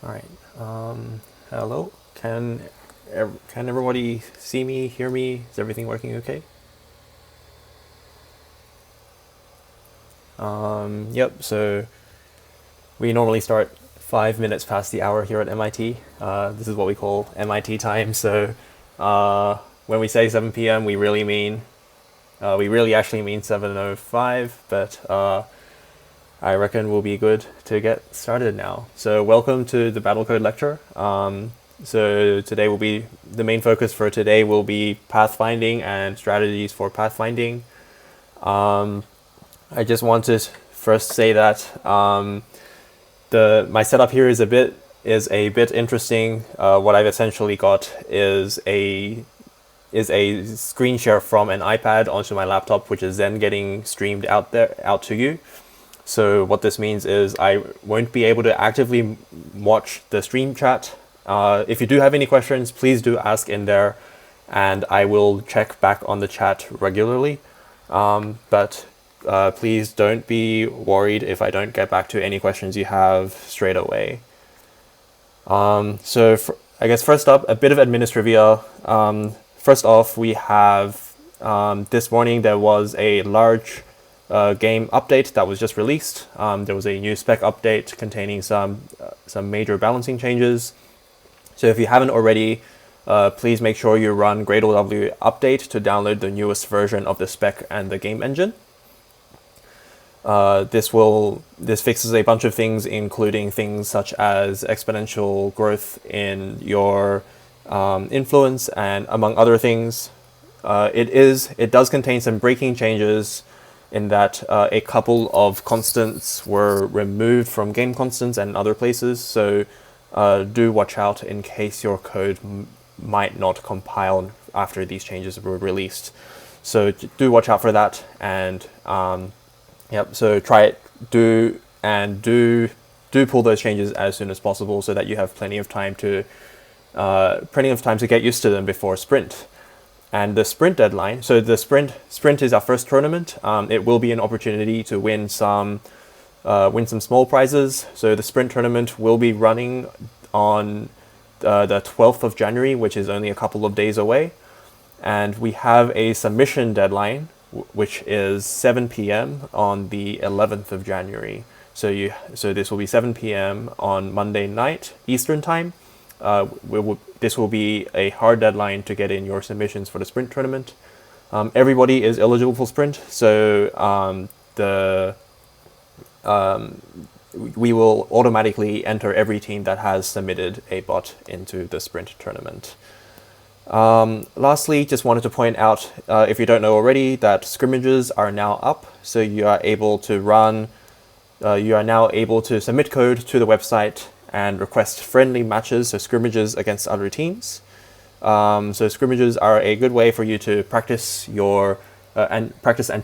All right. Hello. Can everybody see me, hear me? Is everything working okay? Yep. So we normally start 5 minutes past the hour here at MIT. This is what we call MIT time. So when we say 7 p.m., we really actually mean 7:05. But I reckon we'll be good to get started now. So welcome to the Battlecode lecture. So today will be, the main focus for today will be pathfinding and strategies for pathfinding. I just want to first say that my setup here is a bit interesting. What I've essentially got is a screen share from an iPad onto my laptop, which is then getting streamed out to you. So what this means is I won't be able to actively watch the stream chat. If you do have any questions, please do ask in there, and I will check back on the chat regularly. But please don't be worried if I don't get back to any questions you have straight away. I guess first up, a bit of administrivia. First off, we have this morning there was a large game update that was just released. There was a new spec update containing some major balancing changes. So if you haven't already, please make sure you run gradle-w update to download the newest version of the spec and the game engine. This fixes a bunch of things, including things such as exponential growth in your influence, and among other things. It does contain some breaking changes in that a couple of constants were removed from game constants and other places. So do watch out in case your code might not compile after these changes were released. So do watch out for that, and so try it, do pull those changes as soon as possible so that you have plenty of time to get used to them before sprint. And the sprint deadline, so the sprint is our first tournament. It will be an opportunity to win some small prizes. So the sprint tournament will be running on the 12th of January, which is only a couple of days away. And we have a submission deadline, which is 7 p.m. on the 11th of January. So this will be 7 p.m. on Monday night, Eastern time. This will be a hard deadline to get in your submissions for the sprint tournament. Everybody is eligible for sprint, so we will automatically enter every team that has submitted a bot into the sprint tournament. Lastly, just wanted to point out, if you don't know already, that scrimmages are now up, so you are now able to submit code to the website and request friendly matches, so scrimmages against other teams. So scrimmages are a good way for you to practice and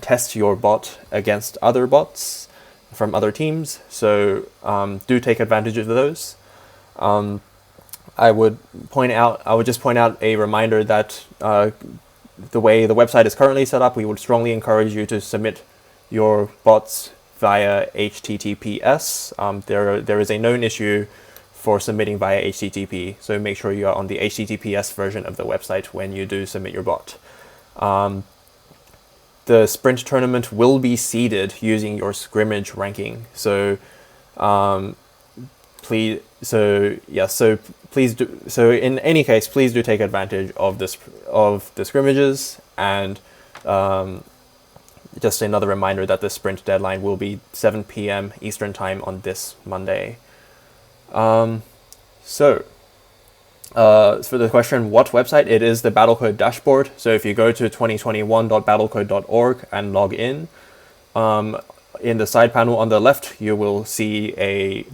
test your bot against other bots from other teams. So do take advantage of those. I would just point out a reminder that the way the website is currently set up, we would strongly encourage you to submit your bots via HTTPS. There is a known issue for submitting via HTTP, so make sure you are on the HTTPS version of the website when you do submit your bot. The sprint tournament will be seeded using your scrimmage ranking. So please in any case, please do take advantage of the scrimmages, and just another reminder that the sprint deadline will be 7 p.m. Eastern time on this Monday. For the question, what website? It is the Battlecode dashboard. So if you go to 2021.battlecode.org and log in the side panel on the left, you will see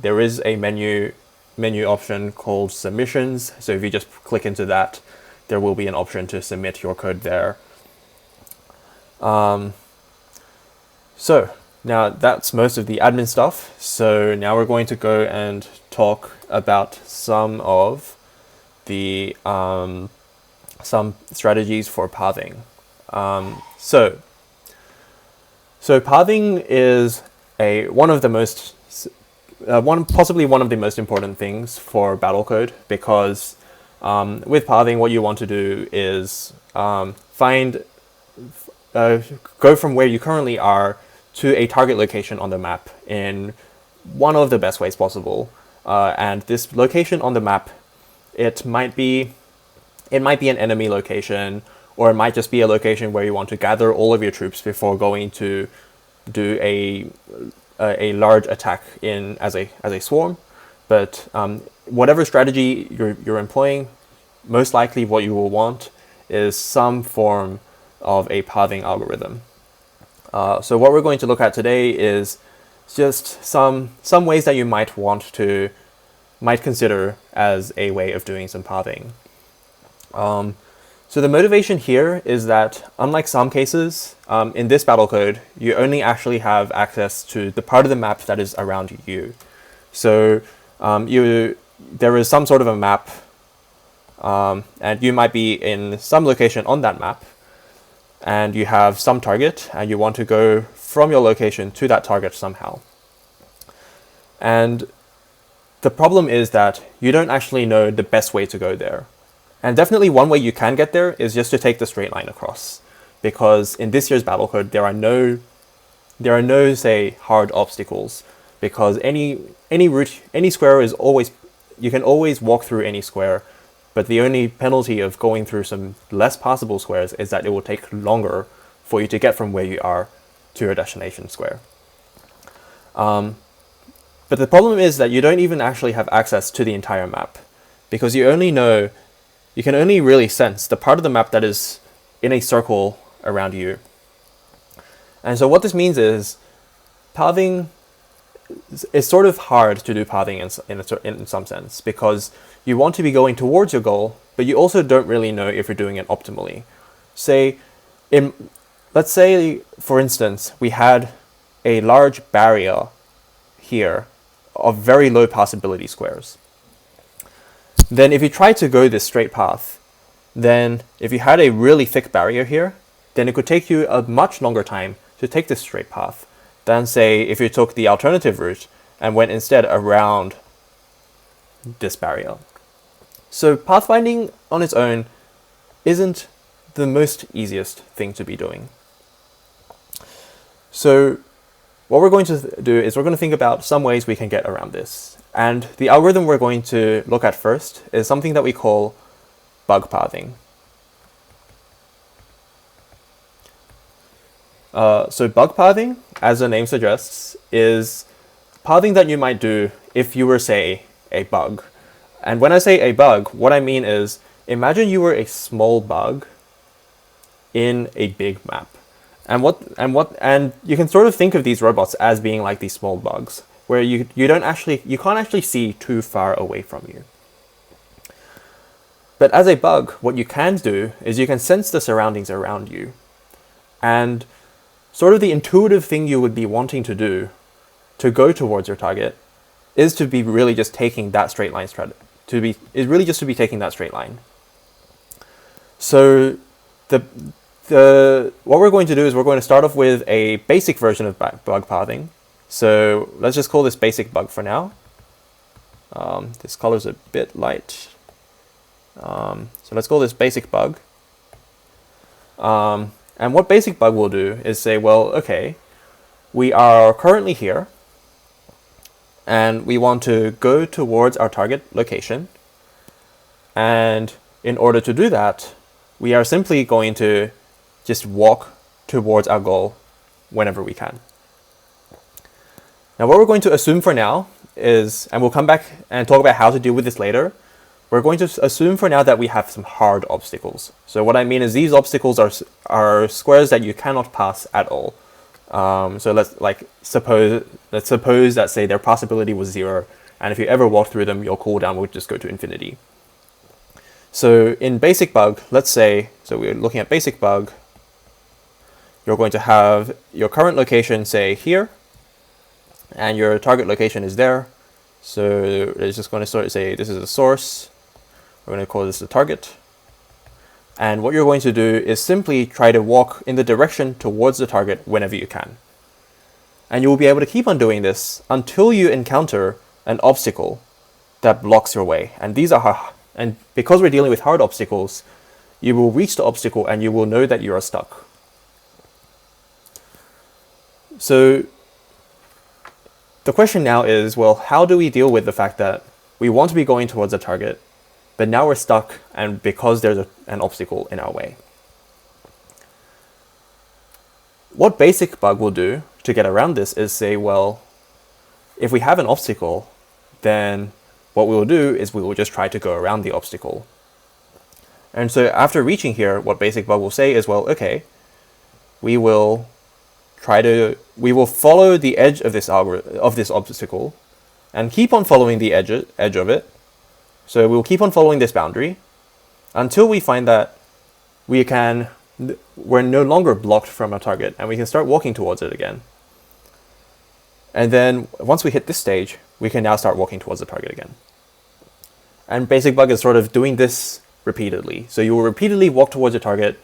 there is a menu option called submissions. So if you just click into that, there will be an option to submit your code there. So now that's most of the admin stuff. So now we're going to go and talk about some of the some strategies for pathing. So pathing is one of the most possibly one of the most important things for Battlecode, because with pathing, what you want to do is go from where you currently are to a target location on the map in one of the best ways possible. And this location on the map, it might be an enemy location, or it might just be a location where you want to gather all of your troops before going to do a large attack as a swarm. But whatever strategy you're employing, most likely what you will want is some form of a pathing algorithm. So what we're going to look at today is just some ways that you might consider as a way of doing some pathing. So the motivation here is that, unlike some cases, in this Battlecode, you only actually have access to the part of the map that is around you. So there is some sort of a map, and you might be in some location on that map, and you have some target, and you want to go from your location to that target somehow. And the problem is that you don't actually know the best way to go there. And definitely one way you can get there is just to take the straight line across, because in this year's Battlecode there are no say hard obstacles, because any route, any square is always, you can always walk through any square, but the only penalty of going through some less passable squares is that it will take longer for you to get from where you are to your destination square. But the problem is that you don't even actually have access to the entire map, because you can only really sense the part of the map that is in a circle around you. And so what this means is pathing is sort of hard to do pathing in some sense, because you want to be going towards your goal, but you also don't really know if you're doing it optimally. Let's say, for instance, we had a large barrier here of very low passability squares. Then if you try to go this straight path, then if you had a really thick barrier here, then it could take you a much longer time to take this straight path than, say, if you took the alternative route and went instead around this barrier. So pathfinding on its own isn't the most easiest thing to be doing. So what we're going to do is we're going to think about some ways we can get around this. And the algorithm we're going to look at first is something that we call bug pathing. So bug pathing, as the name suggests, is pathing that you might do if you were, say, a bug. And when I say a bug, what I mean is, imagine you were a small bug in a big map. And you can sort of think of these robots as being like these small bugs, where you can't actually see too far away from you. But as a bug, what you can do is you can sense the surroundings around you. And sort of the intuitive thing you would be wanting to do to go towards your target is to be really just taking that straight line taking that straight line. So what we're going to do is we're going to start off with a basic version of bug pathing. So let's just call this basic bug for now. This color's a bit light. So let's call this basic bug. And what basic bug will do is say, well, okay, we are currently here, and we want to go towards our target location. And in order to do that, we are simply going to just walk towards our goal whenever we can. Now, what we're going to assume for now is, and we'll come back and talk about how to deal with this later, we're going to assume for now that we have some hard obstacles. So what I mean is these obstacles are squares that you cannot pass at all. So let's suppose that, say, their passability was 0, and if you ever walk through them, your cooldown would just go to infinity. So in basic bug, let's say, so we're looking at basic bug, you're going to have your current location, say, here, and your target location is there. So it's just going to sort of say this is the source. We're going to call this the target. And what you're going to do is simply try to walk in the direction towards the target whenever you can. And you will be able to keep on doing this until you encounter an obstacle that blocks your way. And because we're dealing with hard obstacles, you will reach the obstacle and you will know that you are stuck. So the question now is, well, how do we deal with the fact that we want to be going towards a target, but now we're stuck and because there's an obstacle in our way? What basic bug will do to get around this is say, well, if we have an obstacle, then what we will do is we will just try to go around the obstacle. And so after reaching here, what basic bug will say is, well, okay, we will follow the edge of this obstacle and keep on following the edge of it. So we'll keep on following this boundary until we find that we're no longer blocked from a target and we can start walking towards it again. And then once we hit this stage, we can now start walking towards the target again. And basic bug is sort of doing this repeatedly. So you will repeatedly walk towards your target,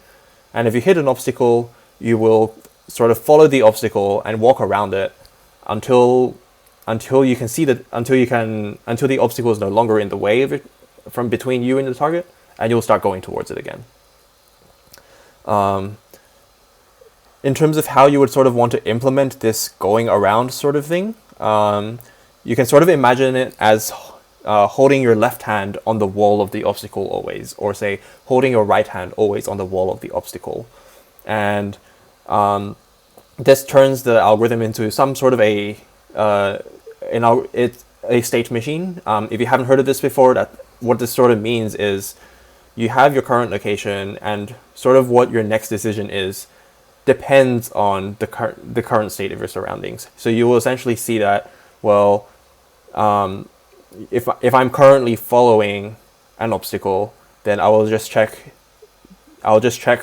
and if you hit an obstacle, you will sort of follow the obstacle and walk around it until you can see that until the obstacle is no longer in the way of it from between you and the target, and you'll start going towards it again. In terms of how you would sort of want to implement this going around sort of thing, you can sort of imagine it as holding your left hand on the wall of the obstacle always, or say holding your right hand always on the wall of the obstacle. And this turns the algorithm into some sort of a state machine. If you haven't heard of this before, what this sort of means is you have your current location, and sort of what your next decision is depends on the current state of your surroundings. So you will essentially see that, well, if I'm currently following an obstacle, then I'll just check,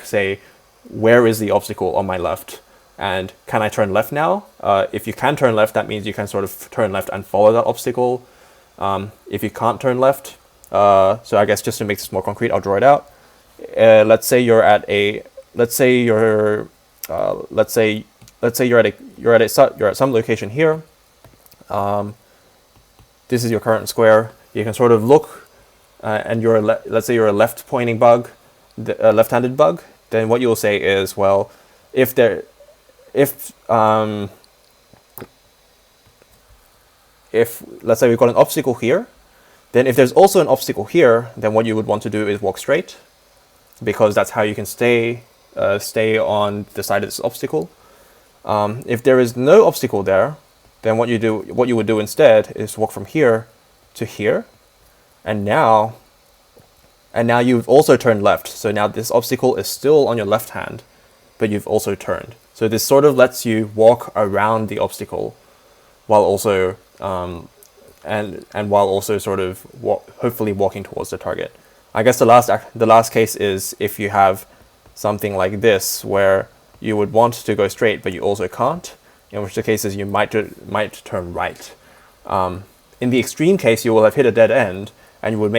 say, where is the obstacle on my left, and can I turn left now? If you can turn left, that means you can sort of turn left and follow that obstacle. If you can't turn left, so I guess just to make this more concrete, I'll draw it out. Let's say you're at some location here. This is your current square. You can sort of look, and let's say you're a left-pointing bug, left-handed bug. Then what you'll say is, well, if let's say we've got an obstacle here, then if there's also an obstacle here, then what you would want to do is walk straight, because that's how you can stay on the side of this obstacle. If there is no obstacle there, then what you would do instead is walk from here to here, and now you've also turned left. So now this obstacle is still on your left hand, but you've also turned. So this sort of lets you walk around the obstacle while also while also sort of hopefully walking towards the target. I guess the last case is if you have something like this where you would want to go straight but you also can't, in which the case is you might turn right. In the extreme case, you will have hit a dead end and you would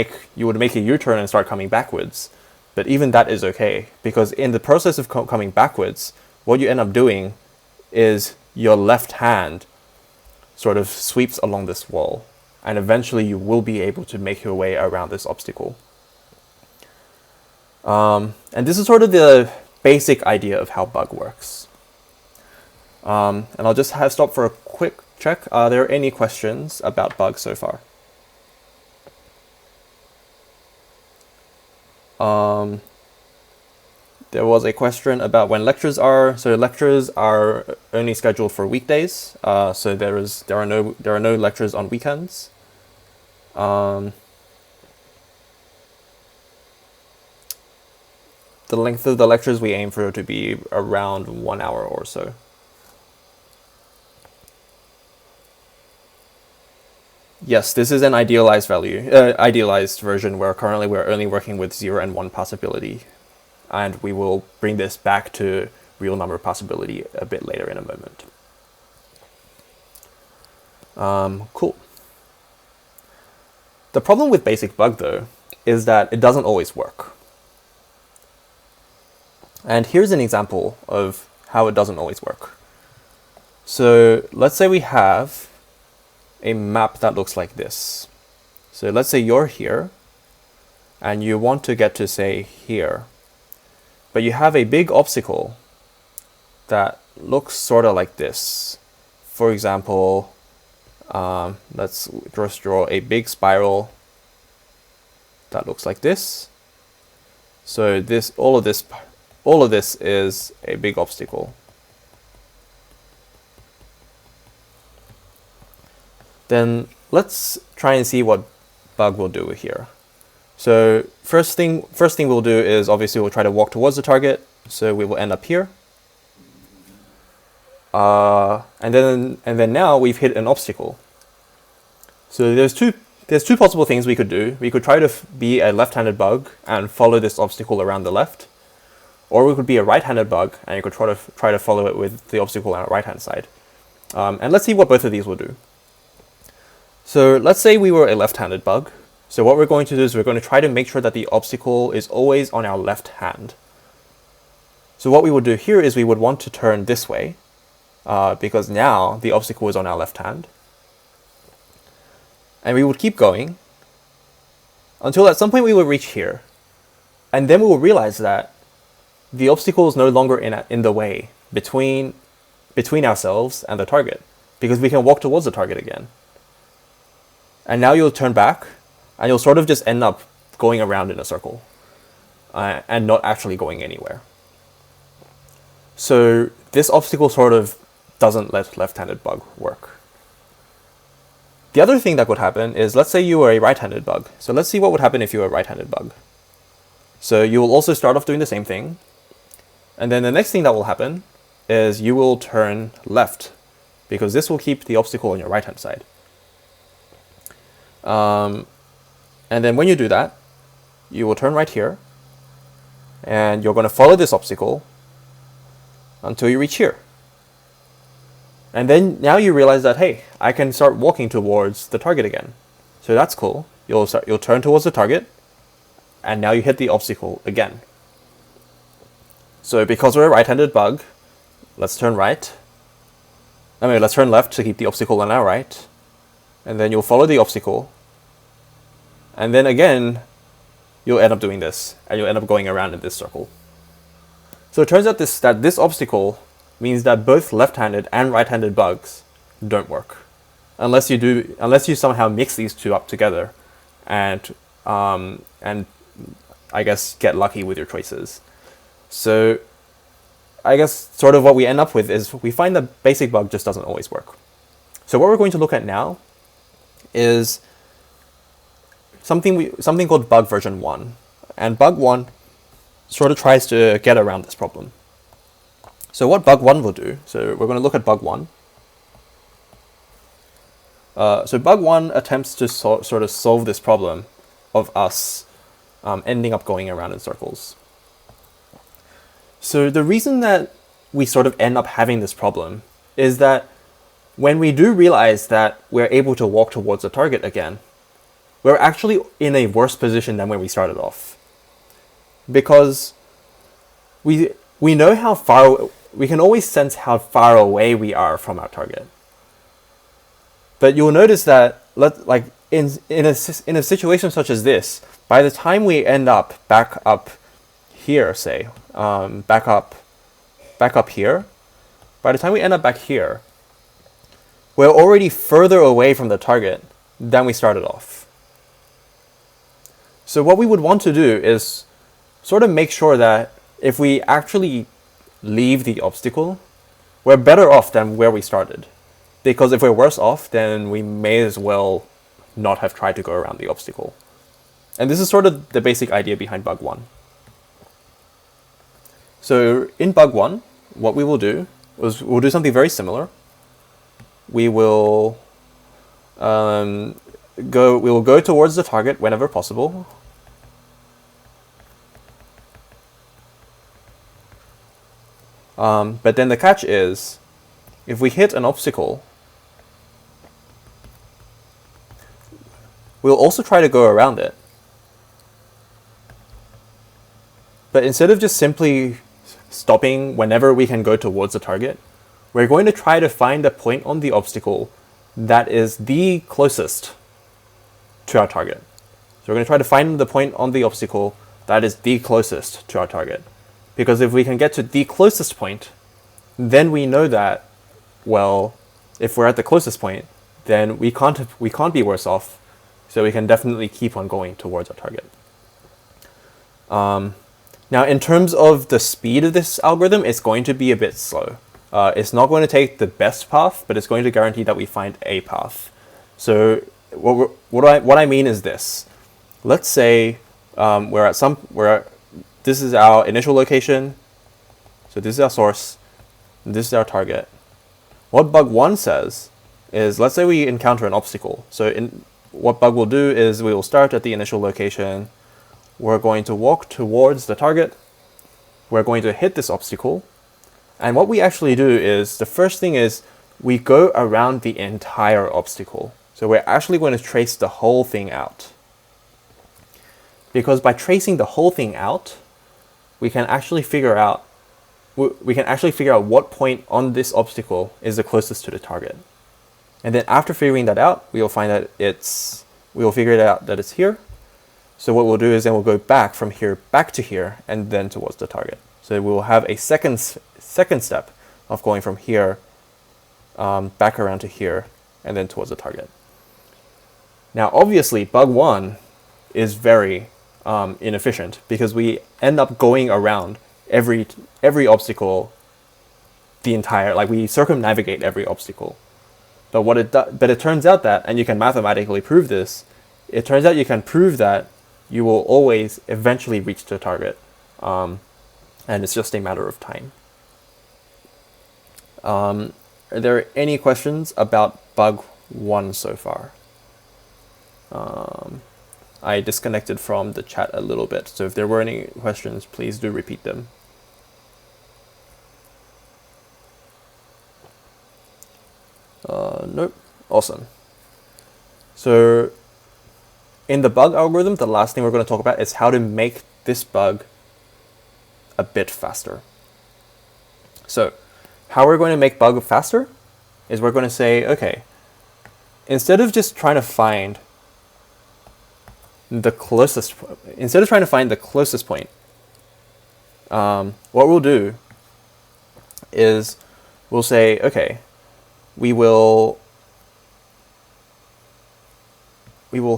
make a U-turn and start coming backwards. But even that is okay, because in the process of coming backwards, what you end up doing is your left hand sort of sweeps along this wall, and eventually you will be able to make your way around this obstacle. And this is sort of the basic idea of how bug works. And I'll just stop for a quick check. Are there any questions about bugs so far? There was a question about when lectures are. So lectures are only scheduled for weekdays. So there are no lectures on weekends. The length of the lectures we aim for to be around 1 hour or so. Yes, this is an idealized version where currently we're only working with 0 and 1 possibility, and we will bring this back to real number possibility a bit later in a moment. Cool. The problem with basic bug, though, is that it doesn't always work. And here's an example of how it doesn't always work. So let's say we have a map that looks like this. So let's say you're here and you want to get to, say, here. But you have a big obstacle that looks sort of like this. For example, let's just draw a big spiral that looks like this. So all of this is a big obstacle. Then let's try and see what bug will do here. So first thing we'll do is obviously we'll try to walk towards the target. So we will end up here. And then now we've hit an obstacle. So there's two possible things we could do. We could try to be a left-handed bug and follow this obstacle around the left, or we could be a right-handed bug and you could try to follow it with the obstacle on the right-hand side. And let's see what both of these will do. So let's say we were a left-handed bug. So what we're going to do is we're going to try to make sure that the obstacle is always on our left hand. So what we would do here is we would want to turn this way, because now the obstacle is on our left hand. And we would keep going until at some point we will reach here. And then we will realize that the obstacle is no longer in the way between ourselves and the target, because we can walk towards the target again. And now you'll turn back and you'll sort of just end up going around in a circle and not actually going anywhere. So this obstacle sort of doesn't let left-handed bug work. The other thing that could happen is, let's say you were a right-handed bug. So let's see what would happen if you were a right-handed bug. So you will also start off doing the same thing. And then the next thing that will happen is you will turn left, because this will keep the obstacle on your right-hand side. And then when you do that, you will turn right here, and you're going to follow this obstacle until you reach here. And then now you realize that, hey, I can start walking towards the target again. So that's cool. You'll turn towards the target, and now you hit the obstacle again. So because we're a right-handed bug, let's turn left to keep the obstacle on our right. And then you'll follow the obstacle. And then again, you'll end up doing this, and you'll end up going around in this circle. So it turns out that this obstacle means that both left-handed and right-handed bugs don't work, unless you somehow mix these two up together, and I guess get lucky with your choices. So I guess sort of what we end up with is we find that basic bug just doesn't always work. So what we're going to look at now is something called bug version 1. And bug 1 sort of tries to get around this problem. So what bug 1 will do, so we're going to look at bug 1. So bug 1 attempts to sort of solve this problem of us ending up going around in circles. So the reason that we sort of end up having this problem is that when we do realize that we're able to walk towards the target again, we're actually in a worse position than when we started off. Because we know how far, we can always sense how far away we are from our target. But you'll notice that, in a situation such as this, by the time we end up back up here, say, back up here, by the time we end up back here, we're already further away from the target than we started off. So what we would want to do is sort of make sure that if we actually leave the obstacle, we're better off than where we started. Because if we're worse off, then we may as well not have tried to go around the obstacle. And this is sort of the basic idea behind bug 1. So in bug 1, what we will do is we'll do something very similar. We will go towards the target whenever possible. But then the catch is, if we hit an obstacle, we'll also try to go around it. But instead of just simply stopping whenever we can go towards the target, we're going to try to find the point on the obstacle that is the closest to our target. So we're going to try to find the point on the obstacle that is the closest to our target. Because if we can get to the closest point, then we know that, well, if we're at the closest point, then we can't be worse off, so we can definitely keep on going towards our target. Now, in terms of the speed of this algorithm, it's going to be a bit slow. It's not going to take the best path, but it's going to guarantee that we find a path. So what I mean is this. Let's say this is our initial location, so this is our source, and this is our target. What bug 1 says is, let's say we encounter an obstacle. So what bug will do is we will start at the initial location, we're going to walk towards the target, we're going to hit this obstacle, and what we actually do is, the first thing is, we go around the entire obstacle. So we're actually going to trace the whole thing out. Because by tracing the whole thing out, we can actually figure out what point on this obstacle is the closest to the target. And then after figuring that out, we will figure it out that it's here. So what we'll do is then we'll go back from here back to here and then towards the target. So we will have a second step of going from here back around to here and then towards the target. Now obviously bug 1 is very inefficient because we end up going around every obstacle, we circumnavigate every obstacle. But it turns out that, and you can mathematically prove this, it turns out you can prove that you will always eventually reach the target, and it's just a matter of time. Are there any questions about bug 1 so far? I disconnected from the chat a little bit, so if there were any questions, please do repeat them. Nope. Awesome. So in the bug algorithm, the last thing we're going to talk about is how to make this bug a bit faster. So how we're going to make bug faster is we're going to say, okay, instead of trying to find the closest point, what we'll do is we'll say, okay, we will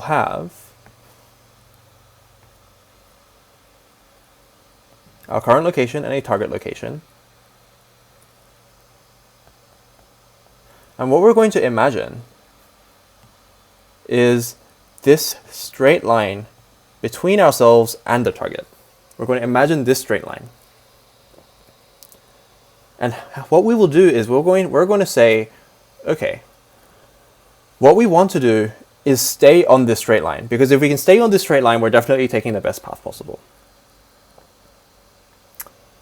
have our current location and a target location. And what we're going to imagine is this straight line between ourselves and the target. We're going to imagine this straight line. And what we will do is we're going to say, okay, what we want to do is stay on this straight line, because if we can stay on this straight line, we're definitely taking the best path possible.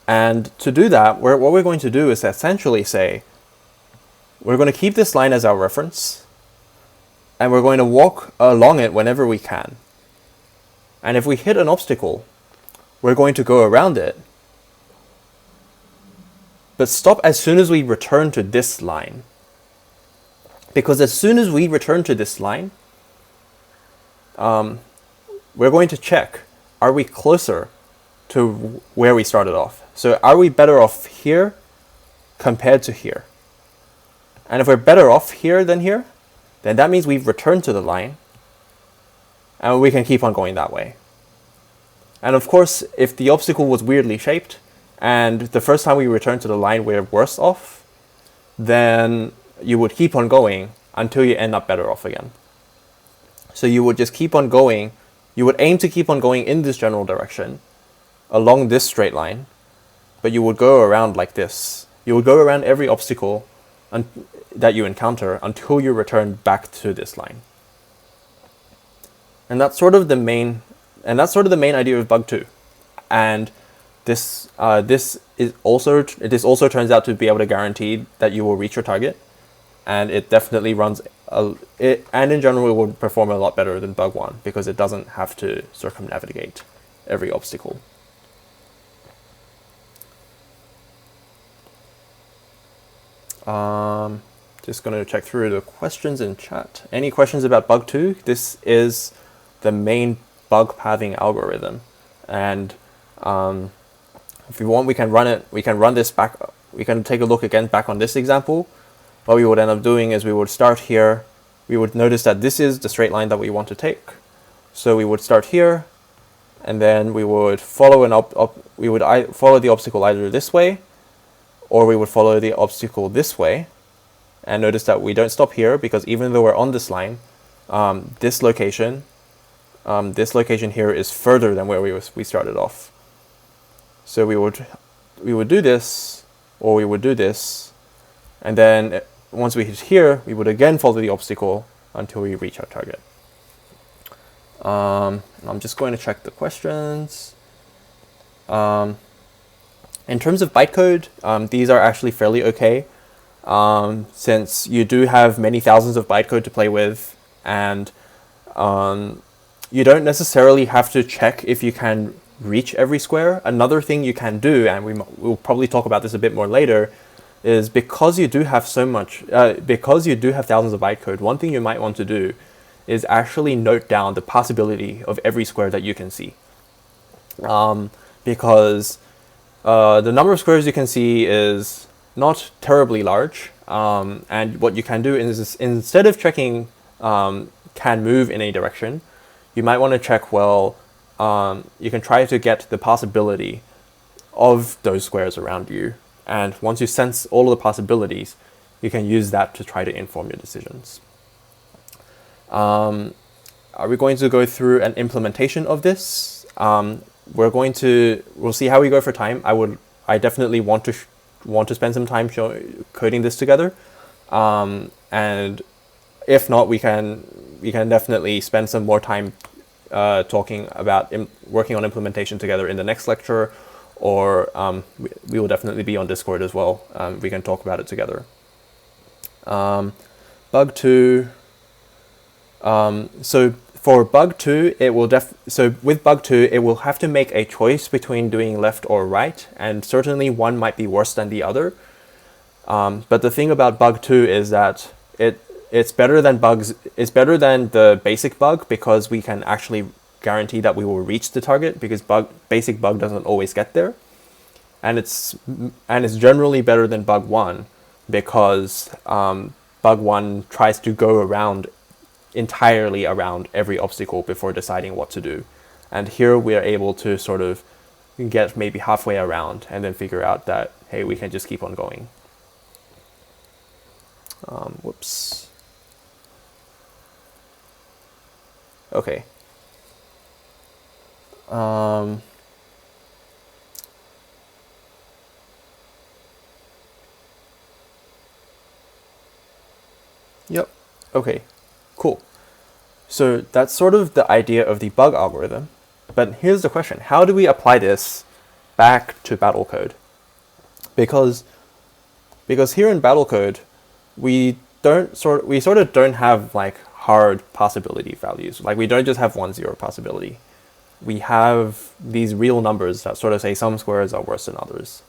And to do that, what we're going to do is essentially say, we're going to keep this line as our reference, and we're going to walk along it whenever we can. And if we hit an obstacle, we're going to go around it, but stop as soon as we return to this line. Because as soon as we return to this line, we're going to check, are we closer to where we started off? So are we better off here compared to here? And if we're better off here than here, then that means we've returned to the line, and we can keep on going that way. And of course, if the obstacle was weirdly shaped, and the first time we return to the line we're worse off, then you would keep on going until you end up better off again. So you would just keep on going, you would aim to keep on going in this general direction, along this straight line, but you would go around like this. You would go around every obstacle that you encounter until you return back to this line. And that's sort of the main idea of bug 2. And this also turns out to be able to guarantee that you will reach your target, and it definitely runs and in general it will perform a lot better than bug 1 because it doesn't have to circumnavigate every obstacle. Just going to check through the questions in chat. Any questions about bug 2? This is the main bug pathing algorithm. And if you want, we can run it. We can run this back. We can take a look again back on this example. What we would end up doing is we would start here. We would notice that this is the straight line that we want to take. So we would start here, and then we would follow follow the obstacle either this way, or we would follow the obstacle this way. And notice that we don't stop here, because even though we're on this line, this location here is further than where we started off. So we would do this, or we would do this, and then once we hit here, we would again follow the obstacle until we reach our target. I'm just going to check the questions. In terms of bytecode, these are actually fairly okay, since you do have many thousands of bytecode to play with, and you don't necessarily have to check if you can reach every square. Another thing you can do, and we'll probably talk about this a bit more later, is because you do have because you do have thousands of bytecode, one thing you might want to do is actually note down the possibility of every square that you can see. Because the number of squares you can see is not terribly large, and what you can do is, instead of checking can move in any direction, you might want to check, well, you can try to get the possibility of those squares around you. And once you sense all of the possibilities, you can use that to try to inform your decisions. Are we going to go through an implementation of this? We'll see how we go for time. I definitely want to spend some time coding this together. And if not, we can definitely spend some more time talking about working on implementation together in the next lecture, or we will definitely be on Discord as well. We can talk about it together. Bug 2. So for bug 2, with bug 2, it will have to make a choice between doing left or right, and certainly one might be worse than the other. But the thing about bug 2 is that it's better than the basic bug, because we can actually guarantee that we will reach the target, because basic bug doesn't always get there. And it's generally better than bug 1, because bug 1 tries to go entirely around every obstacle before deciding what to do. And here we are able to sort of get maybe halfway around and then figure out that, hey, we can just keep on going. Whoops. Okay. Yep. Okay. Cool. So that's sort of the idea of the bug algorithm. But here's the question: how do we apply this back to Battlecode? Because here in Battlecode, we sort of don't have like hard possibility values. Like, we don't just have 1, 0 possibility. We have these real numbers that sort of say some squares are worse than others.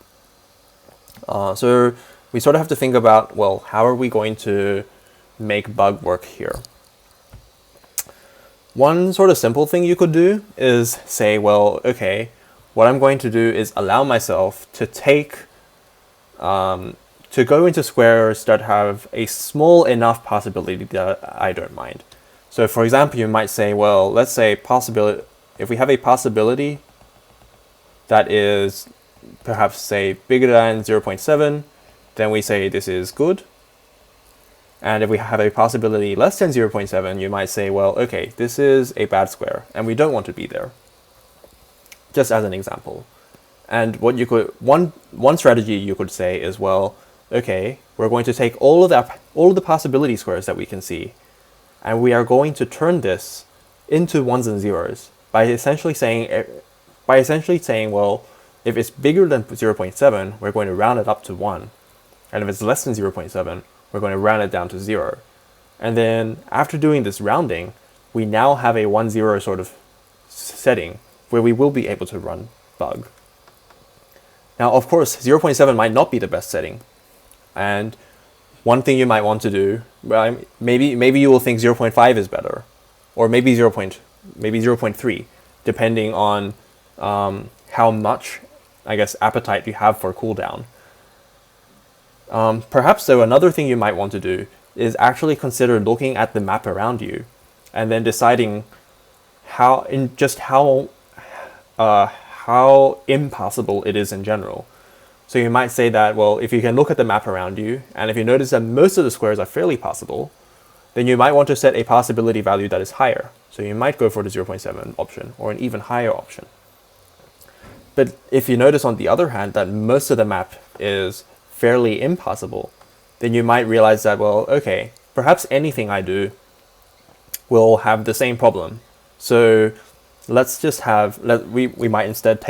So we sort of have to think about, well, how are we going to make bug work here? One sort of simple thing you could do is say, well, okay, what I'm going to do is allow myself to to go into squares that have a small enough possibility that I don't mind. So for example, you might say, well, let's say if we have a possibility that is perhaps, say, bigger than 0.7, then we say this is good. And if we have a possibility less than 0.7, you might say, well, okay, this is a bad square, and we don't want to be there. Just as an example. And what you could one strategy you could say is, well, okay, we're going to take all of the possibility squares that we can see, and we are going to turn this into ones and zeros by essentially saying, well, if it's bigger than 0.7, we're going to round it up to 1, and if it's less than 0.7, we're going to round it down to 0. And then after doing this rounding, we now have a 1, 0 sort of setting where we will be able to run bug. Now, of course, 0.7 might not be the best setting. And one thing you might want to do, well, maybe you will think 0.5 is better, or maybe 0.3, depending on how much, I guess, appetite you have for cooldown. Perhaps though, another thing you might want to do is actually consider looking at the map around you, and then deciding how impossible it is in general. So you might say that, well, if you can look at the map around you, and if you notice that most of the squares are fairly possible, then you might want to set a possibility value that is higher. So you might go for the 0.7 option, or an even higher option. But if you notice, on the other hand, that most of the map is fairly impossible, then you might realize that, well, okay, perhaps anything I do will have the same problem. So let's just we might instead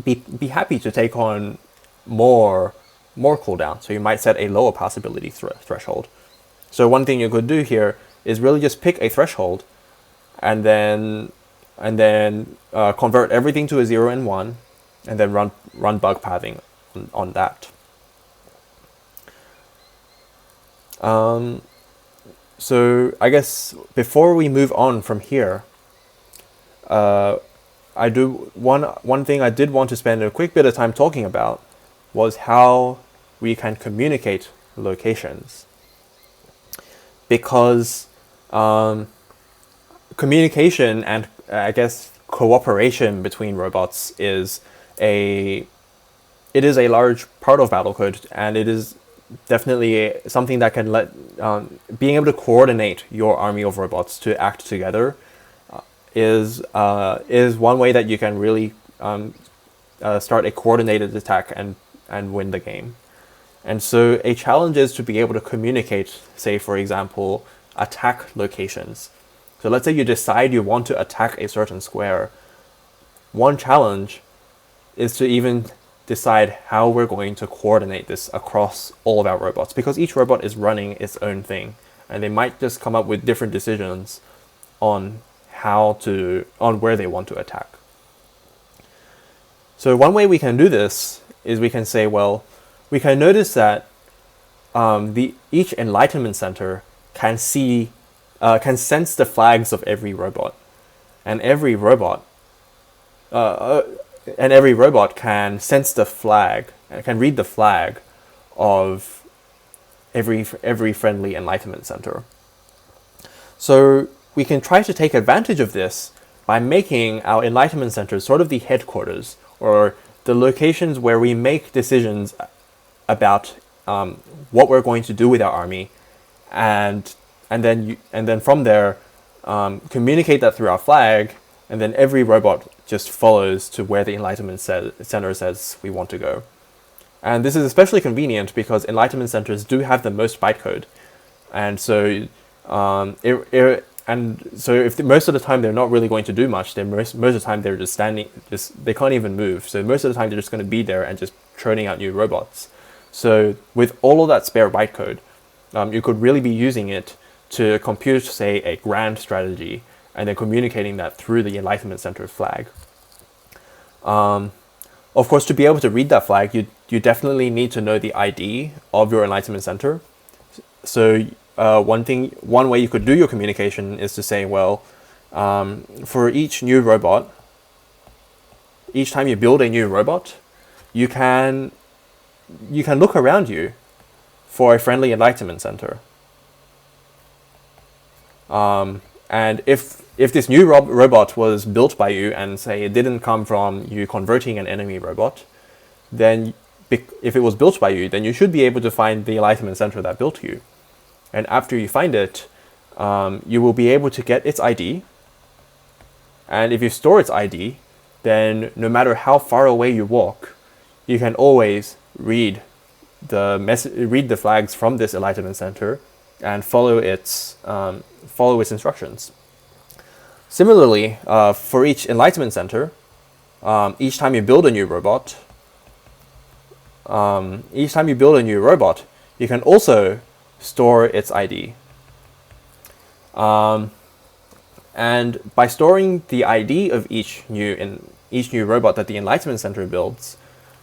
be happy to take on more cooldown. So you might set a lower possibility threshold. So one thing you could do here is really just pick a threshold, and then convert everything to a 0 and 1, and then run bug pathing on that. So I guess before we move on from here, one thing I did want to spend a quick bit of time talking about was how we can communicate locations. Because communication and, I guess, cooperation between robots is a large part of Battlecode, and it is definitely something that can being able to coordinate your army of robots to act together is one way that you can really start a coordinated attack and win the game. And so a challenge is to be able to communicate, say, for example, attack locations. So let's say you decide you want to attack a certain square. One challenge is to even decide how we're going to coordinate this across all of our robots, because each robot is running its own thing, and they might just come up with different decisions on where they want to attack. So one way we can do this is we can say, well, we can notice that each enlightenment center can sense the flags of every robot, and every robot can sense the flag and can read the flag of every friendly enlightenment center. So we can try to take advantage of this by making our enlightenment centers sort of the headquarters, or the locations where we make decisions about what we're going to do with our army, and then from there communicate that through our flag, and then every robot just follows to where the enlightenment center says we want to go. And this is especially convenient because enlightenment centers do have the most bytecode, and so most of the time they're not really going to do much. Most of the time they're just standing, they can't even move. So most of the time they're just going to be there and just churning out new robots. So with all of that spare bytecode, you could really be using it to compute, say, a grand strategy, and then communicating that through the enlightenment center flag. Of course, to be able to read that flag, you definitely need to know the ID of your enlightenment center. So one way you could do your communication is to say, well, for each new robot, each time you build a new robot, you can look around you for a friendly enlightenment center. And if this new robot was built by you, and say it didn't come from you converting an enemy robot, then if it was built by you, then you should be able to find the enlightenment center that built you. And after you find it, you will be able to get its ID. And if you store its ID, then no matter how far away you walk, you can always read the flags from this enlightenment center and follow its instructions. Similarly, for each enlightenment center, each time you build a new robot, you can also store its ID. And by storing the ID of each new robot that the enlightenment center builds,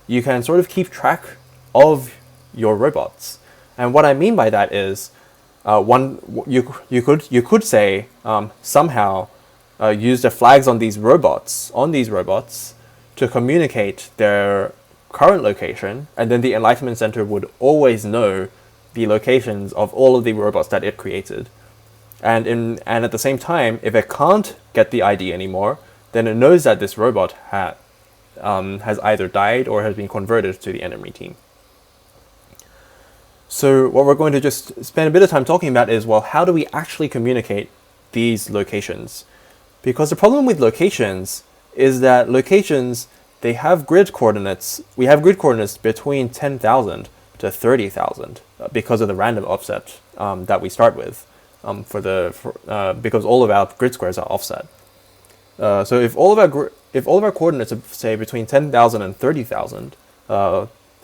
you can sort of keep track of your robots. And what I mean by that is, you could say somehow use the flags on these robots to communicate their current location, and then the Enlightenment Center would always know the locations of all of the robots that it created. And at the same time, if it can't get the ID anymore, then it knows that this robot has either died or has been converted to the enemy team. So what we're going to just spend a bit of time talking about is, well, how do we actually communicate these locations? Because the problem with locations is that locations, they have grid coordinates. We have grid coordinates between 10,000 to 30,000 because of the random offset that we start with because all of our grid squares are offset. So if all of our coordinates are, say, between 10,000 and 30,000,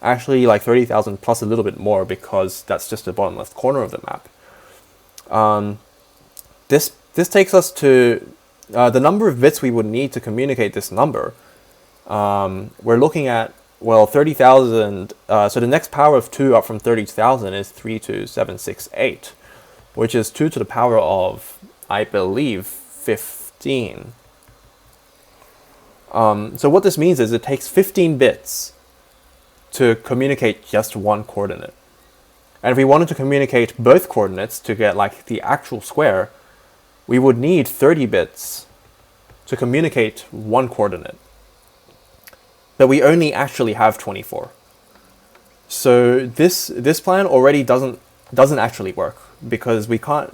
actually like 30,000 plus a little bit more because that's just the bottom left corner of the map. This takes us to the number of bits we would need to communicate this number. We're looking at, well, 30,000. So the next power of 2 up from 30,000 is 32768, which is 2 to the power of, I believe, 15. So what this means is it takes 15 bits to communicate just one coordinate. And if we wanted to communicate both coordinates to get like the actual square, we would need 30 bits to communicate one coordinate. But we only actually have 24. So this plan already doesn't actually work, because we can't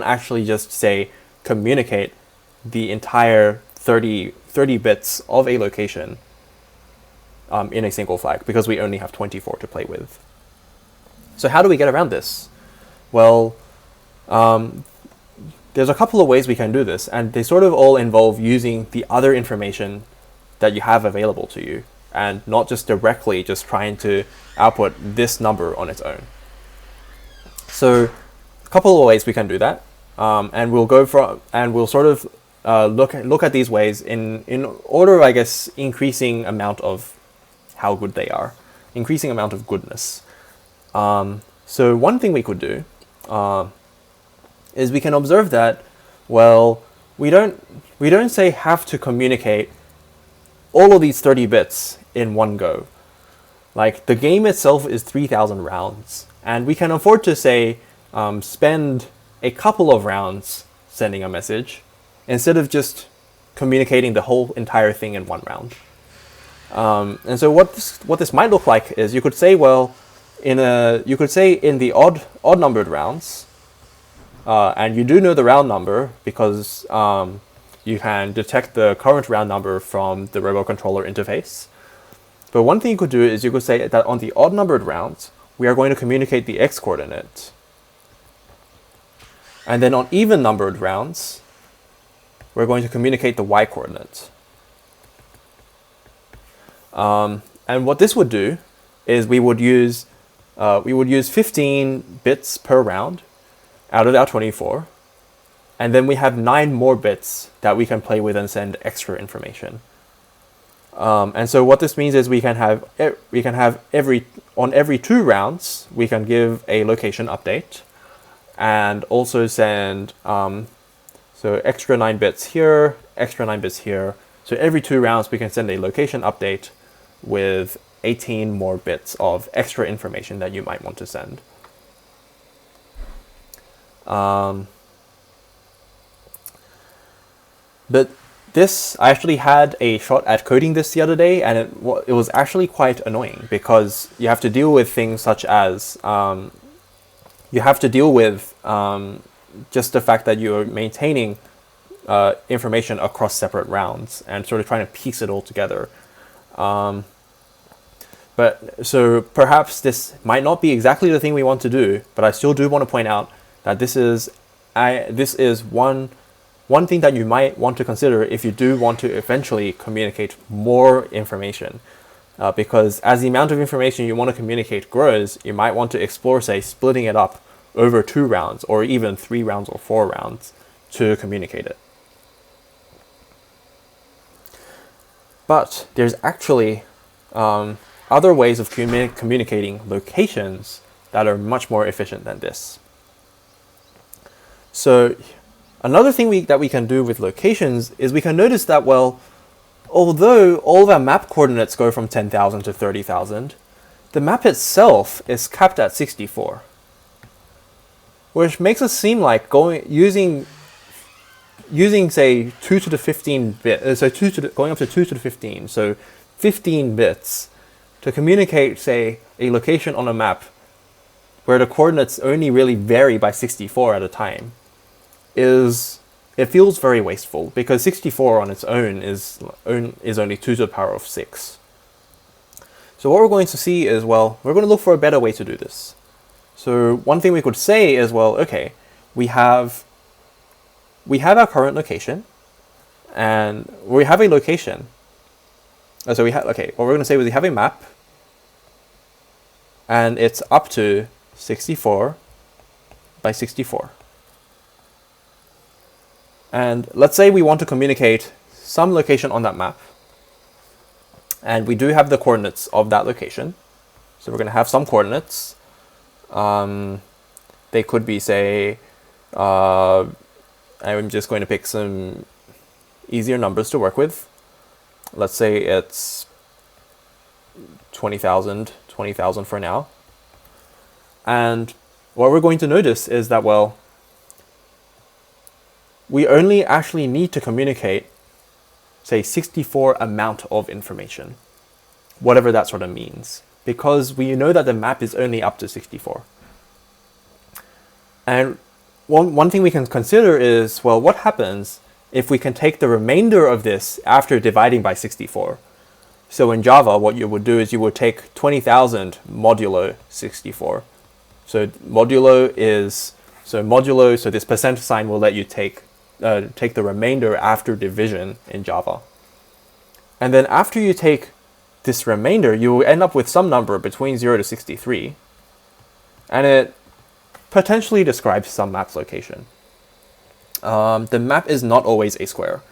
actually just say communicate the entire 30 bits of a location in a single flag, because we only have 24 to play with. So how do we get around this? Well, there's a couple of ways we can do this, and they sort of all involve using the other information that you have available to you, and not just directly just trying to output this number on its own. So a couple of ways we can do that, and we'll sort of look at these ways in order, I guess, increasing amount of how good they are, increasing amount of goodness. So one thing we could do is we can observe that, well, we don't say have to communicate all of these 30 bits in one go. Like, the game itself is 3,000 rounds, and we can afford to say spend a couple of rounds sending a message instead of just communicating the whole entire thing in one round. And so what this might look like is, you could say, well, in the odd numbered rounds, and you do know the round number because you can detect the current round number from the Robo Controller interface. But one thing you could do is you could say that on the odd numbered rounds, we are going to communicate the x coordinate. And then on even numbered rounds, we're going to communicate the y coordinate. And what this would do is we would use 15 bits per round out of our 24, and then we have 9 more bits that we can play with and send extra information. And so what this means is we can have every 2 rounds we can give a location update, and also send so extra 9 bits here, extra 9 bits here. So every 2 rounds we can send a location update with 18 more bits of extra information that you might want to send. But this, I actually had a shot at coding this the other day, and it was actually quite annoying, because you have to deal with things such as you have to deal with just the fact that you're maintaining information across separate rounds and sort of trying to piece it all together. But so perhaps this might not be exactly the thing we want to do, but I still do want to point out that this is one thing that you might want to consider if you do want to eventually communicate more information. Because as the amount of information you want to communicate grows, you might want to explore, say, splitting it up over 2 rounds, or even 3 rounds or 4 rounds to communicate it. But there's actually other ways of communicating locations that are much more efficient than this. So another thing that we can do with locations is we can notice that, well, although all of our map coordinates go from 10,000 to 30,000, the map itself is capped at 64. Which makes us seem like using say 2 to the 15 bit, so going up to 2 to the 15, so 15 bits to communicate, say, a location on a map where the coordinates only really vary by 64 at a time, it feels very wasteful, because 64 on its own is only 2 to the power of 6. So what we're going to see is, well, we're going to look for a better way to do this. So one thing we could say is, well, okay, we have our current location, and we have a location. So what we're going to say is we have a map, and it's up to 64 by 64. And let's say we want to communicate some location on that map, and we do have the coordinates of that location. So we're going to have some coordinates. They could be, say, I'm just going to pick some easier numbers to work with. Let's say it's 20,000 for now. And what we're going to notice is that, well, we only actually need to communicate, say, 64 amount of information, whatever that sort of means, because we know that the map is only up to 64. And one thing we can consider is, well, what happens if we can take the remainder of this after dividing by 64? So in Java, what you would do is you would take 20,000 modulo 64. So this percent sign will let you take the remainder after division in Java. And then after you take this remainder, you will end up with some number between 0 to 63. And it potentially describes some map's location. The map is not always a square.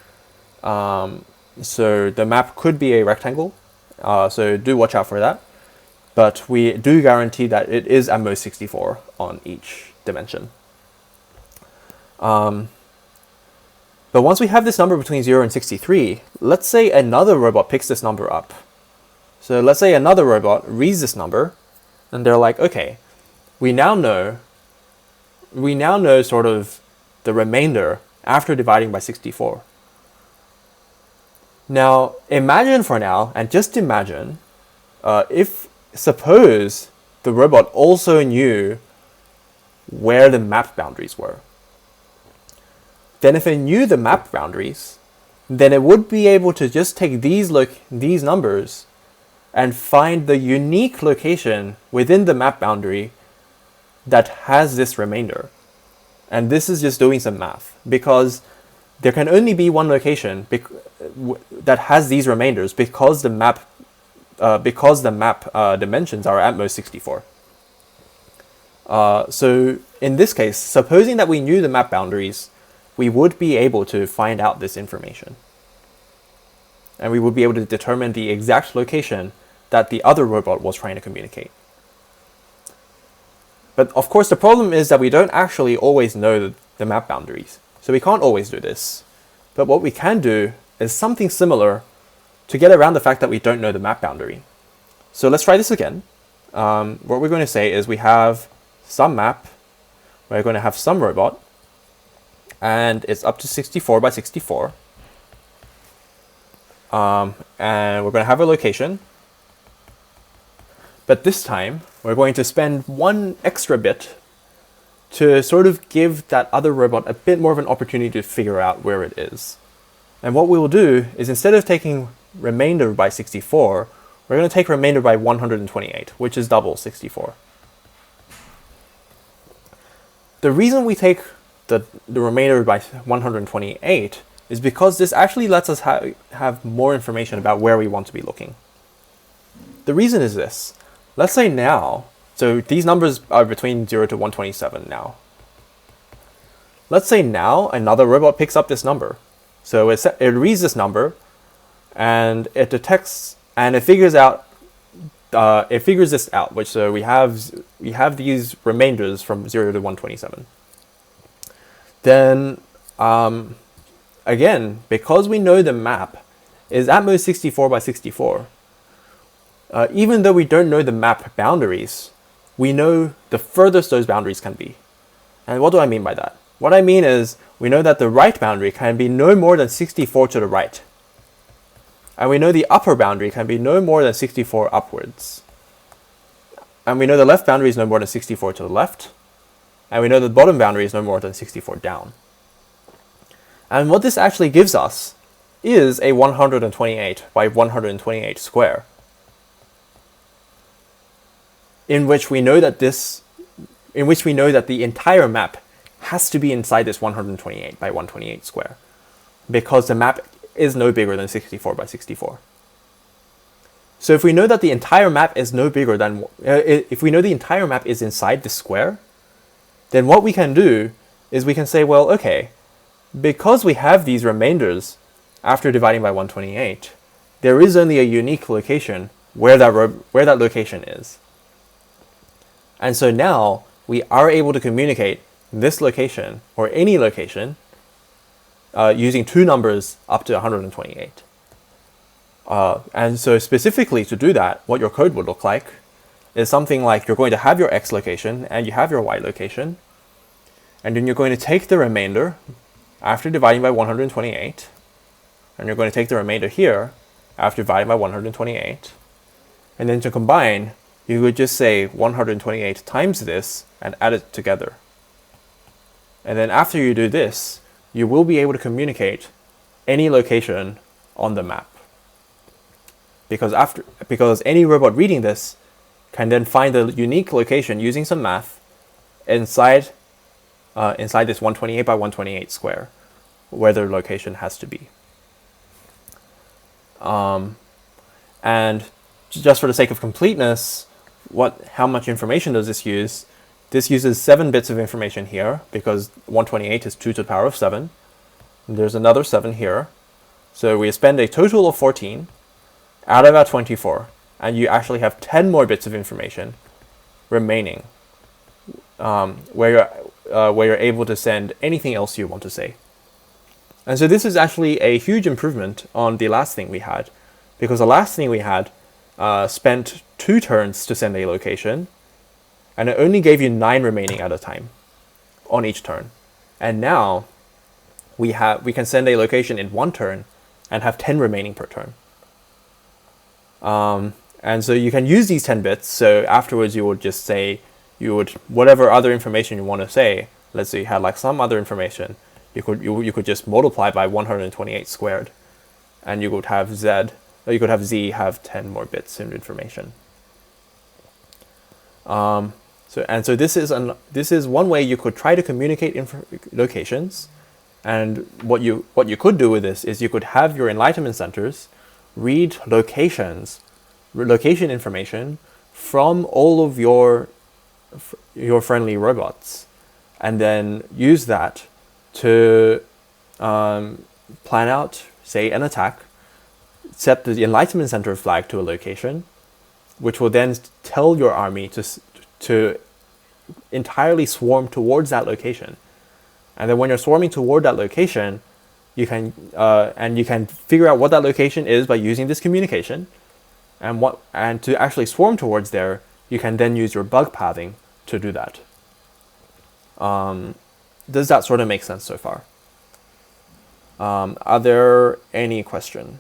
So the map could be a rectangle. So do watch out for that. But we do guarantee that it is at most 64 on each dimension. But once we have this number between 0 and 63, let's say another robot picks this number up. So let's say another robot reads this number, and they're like, okay, we now know sort of the remainder after dividing by 64. Now, imagine for now, and just imagine, suppose the robot also knew where the map boundaries were. Then if it knew the map boundaries, then it would be able to just take these numbers and find the unique location within the map boundary that has this remainder. And this is just doing some math, because there can only be one location that has these remainders because the map dimensions are at most 64. So in this case, supposing that we knew the map boundaries, we would be able to find out this information. And we would be able to determine the exact location that the other robot was trying to communicate. But of course, the problem is that we don't actually always know the map boundaries. So we can't always do this. But what we can do is something similar to get around the fact that we don't know the map boundary. So let's try this again. What we're going to say is we have some map, we're going to have some robot, and it's up to 64 by 64. And we're going to have a location. But this time, we're going to spend one extra bit to sort of give that other robot a bit more of an opportunity to figure out where it is. And what we will do is, instead of taking remainder by 64, we're going to take remainder by 128, which is double 64. The reason we take the remainder by 128 is because this actually lets us have more information about where we want to be looking. The reason is this. Let's say now, so these numbers are between 0 to 127 now. Let's say now another robot picks up this number. So it reads this number, and it detects, and it figures out it figures this out, which so we have these remainders from 0 to 127. Then again, because we know the map is at most 64 by 64, even though we don't know the map boundaries, we know the furthest those boundaries can be. And what do I mean by that? What I mean is we know that the right boundary can be no more than 64 to the right. And we know the upper boundary can be no more than 64 upwards. And we know the left boundary is no more than 64 to the left. And we know the bottom boundary is no more than 64 down. And what this actually gives us is a 128 by 128 square, in which we know that the entire map has to be inside this 128 by 128 square, because the map is no bigger than 64 by 64. So if we know that the entire map is no bigger than, if we know the entire map is inside the square, then what we can do is we can say, well, okay, because we have these remainders after dividing by 128, there is only a unique location where that location is. And so now we are able to communicate this location, or any location, using two numbers up to 128. And so specifically to do that, what your code would look like is something like you're going to have your X location and you have your Y location, and then you're going to take the remainder after dividing by 128, and you're going to take the remainder here after dividing by 128, and then to combine, you would just say 128 times this and add it together. And then after you do this, you will be able to communicate any location on the map. Because any robot reading this can then find the unique location using some math inside this 128 by 128 square, where the location has to be. And just for the sake of completeness, how much information does this use? This uses 7 bits of information here, because 128 is 2 to the power of 7. And there's another 7 here. So we spend a total of 14 out of our 24, and you actually have 10 more bits of information remaining, where you're able to send anything else you want to say. And so this is actually a huge improvement on the last thing we had, because the last thing we had spent 2 turns to send a location, and it only gave you 9 remaining at a time on each turn. And now we can send a location in 1 turn and have 10 remaining per turn. And so you can use these 10 bits. So afterwards you would just say, whatever other information you want to say, let's say you had like some other information, you could just multiply by 128 squared, and you could have Z have 10 more bits of information. So this is one way you could try to communicate locations. And what you could do with this is you could have your enlightenment centers read location information from all of your friendly robots, and then use that to plan out, say, an attack, set the enlightenment center flag to a location, which will then tell your army to entirely swarm towards that location. And then when you're swarming toward that location, you can figure out what that location is by using this communication, and to actually swarm towards there, you can then use your bug pathing to do that. Does that sort of make sense so far? Are there any questions?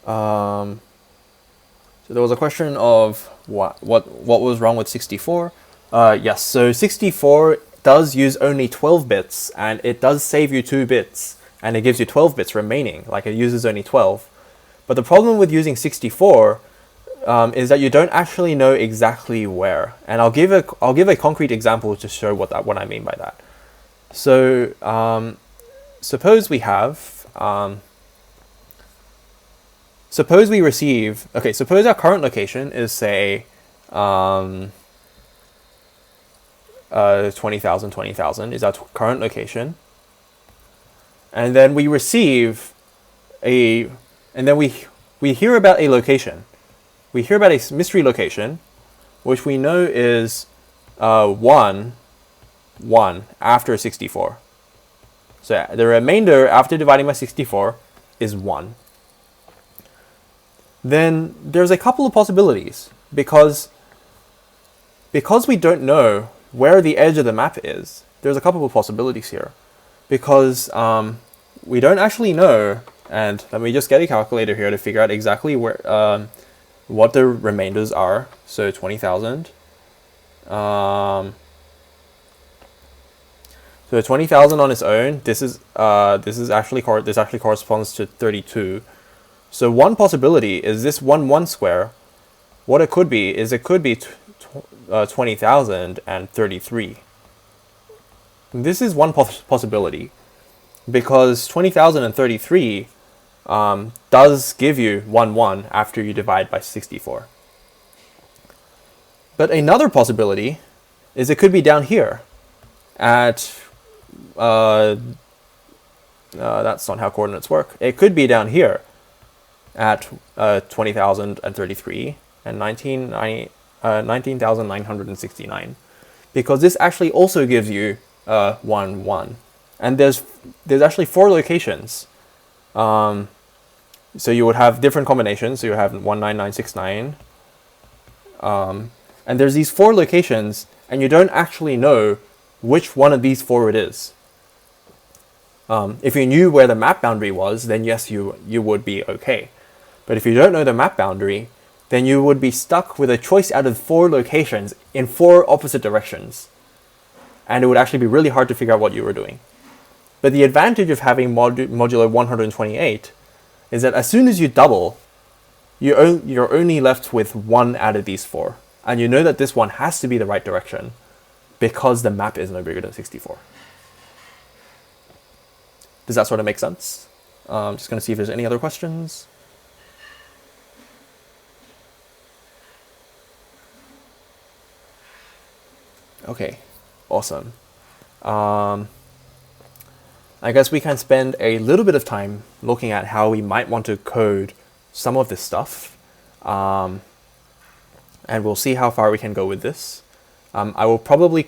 So there was a question of what was wrong with 64. Yes, so 64 does use only 12 bits, and it does save you 2 bits, and it gives you 12 bits remaining, like it uses only 12. But the problem with using 64 is that you don't actually know exactly where. And I'll give a concrete example to show what I mean by that. So suppose we have suppose we receive, okay, suppose our current location is, say, 20,000 is our current location. And then we receive and then we hear about a location. We hear about a mystery location, which we know is 1, 1 after 64. So the remainder after dividing by 64 is 1. Then there's a couple of possibilities, because we don't know where the edge of the map is. There's a couple of possibilities here, because we don't actually know. And let me just get a calculator here to figure out exactly where what the remainders are. So 20,000. So 20,000 on its own. This actually corresponds to 32. So one possibility is this 1 square. What it could be is 20,033. This is one possibility, because 20,033 does give you 1 after you divide by 64. But another possibility is it could be down here at that's not how coordinates work. It could be down here at 20,033 and 19,969, because this actually also gives you 1. And there's actually 4 locations. So you would have different combinations. So you have 19969. And there's these 4 locations, and you don't actually know which one of these 4 it is. If you knew where the map boundary was, then yes, you would be okay. But if you don't know the map boundary, then you would be stuck with a choice out of 4 locations in 4 opposite directions. And it would actually be really hard to figure out what you were doing. But the advantage of having modulo 128 is that as soon as you double, you're only left with 1 out of these 4. And you know that this one has to be the right direction, because the map is no bigger than 64. Does that sort of make sense? I'm just going to see if there's any other questions. Okay, awesome. I guess we can spend a little bit of time looking at how we might want to code some of this stuff. And we'll see how far we can go with this. I will probably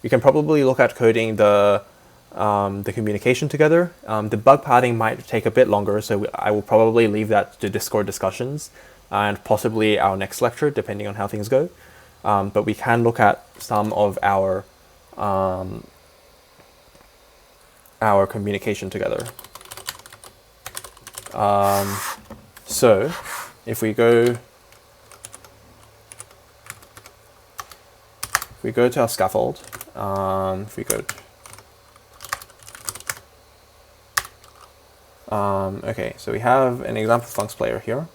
we can probably look at coding the communication together. The bug padding might take a bit longer, so I will probably leave that to Discord discussions and possibly our next lecture, depending on how things go. But we can look at some of our communication together. So if we go to our scaffold, if we go okay, so we have an example funcs player here.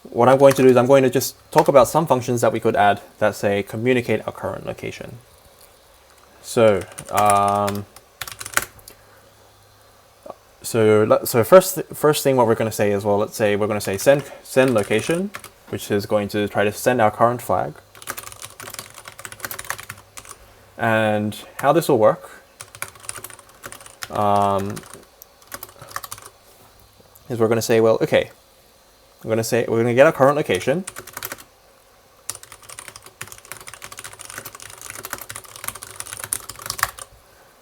What I'm going to do is I'm going to just talk about some functions that we could add that say communicate our current location. So first thing what we're going to say is, well, let's say we're going to say send location, which is going to try to send our current flag. And how this will work is we're going to say, well, okay, we're going to get our current location.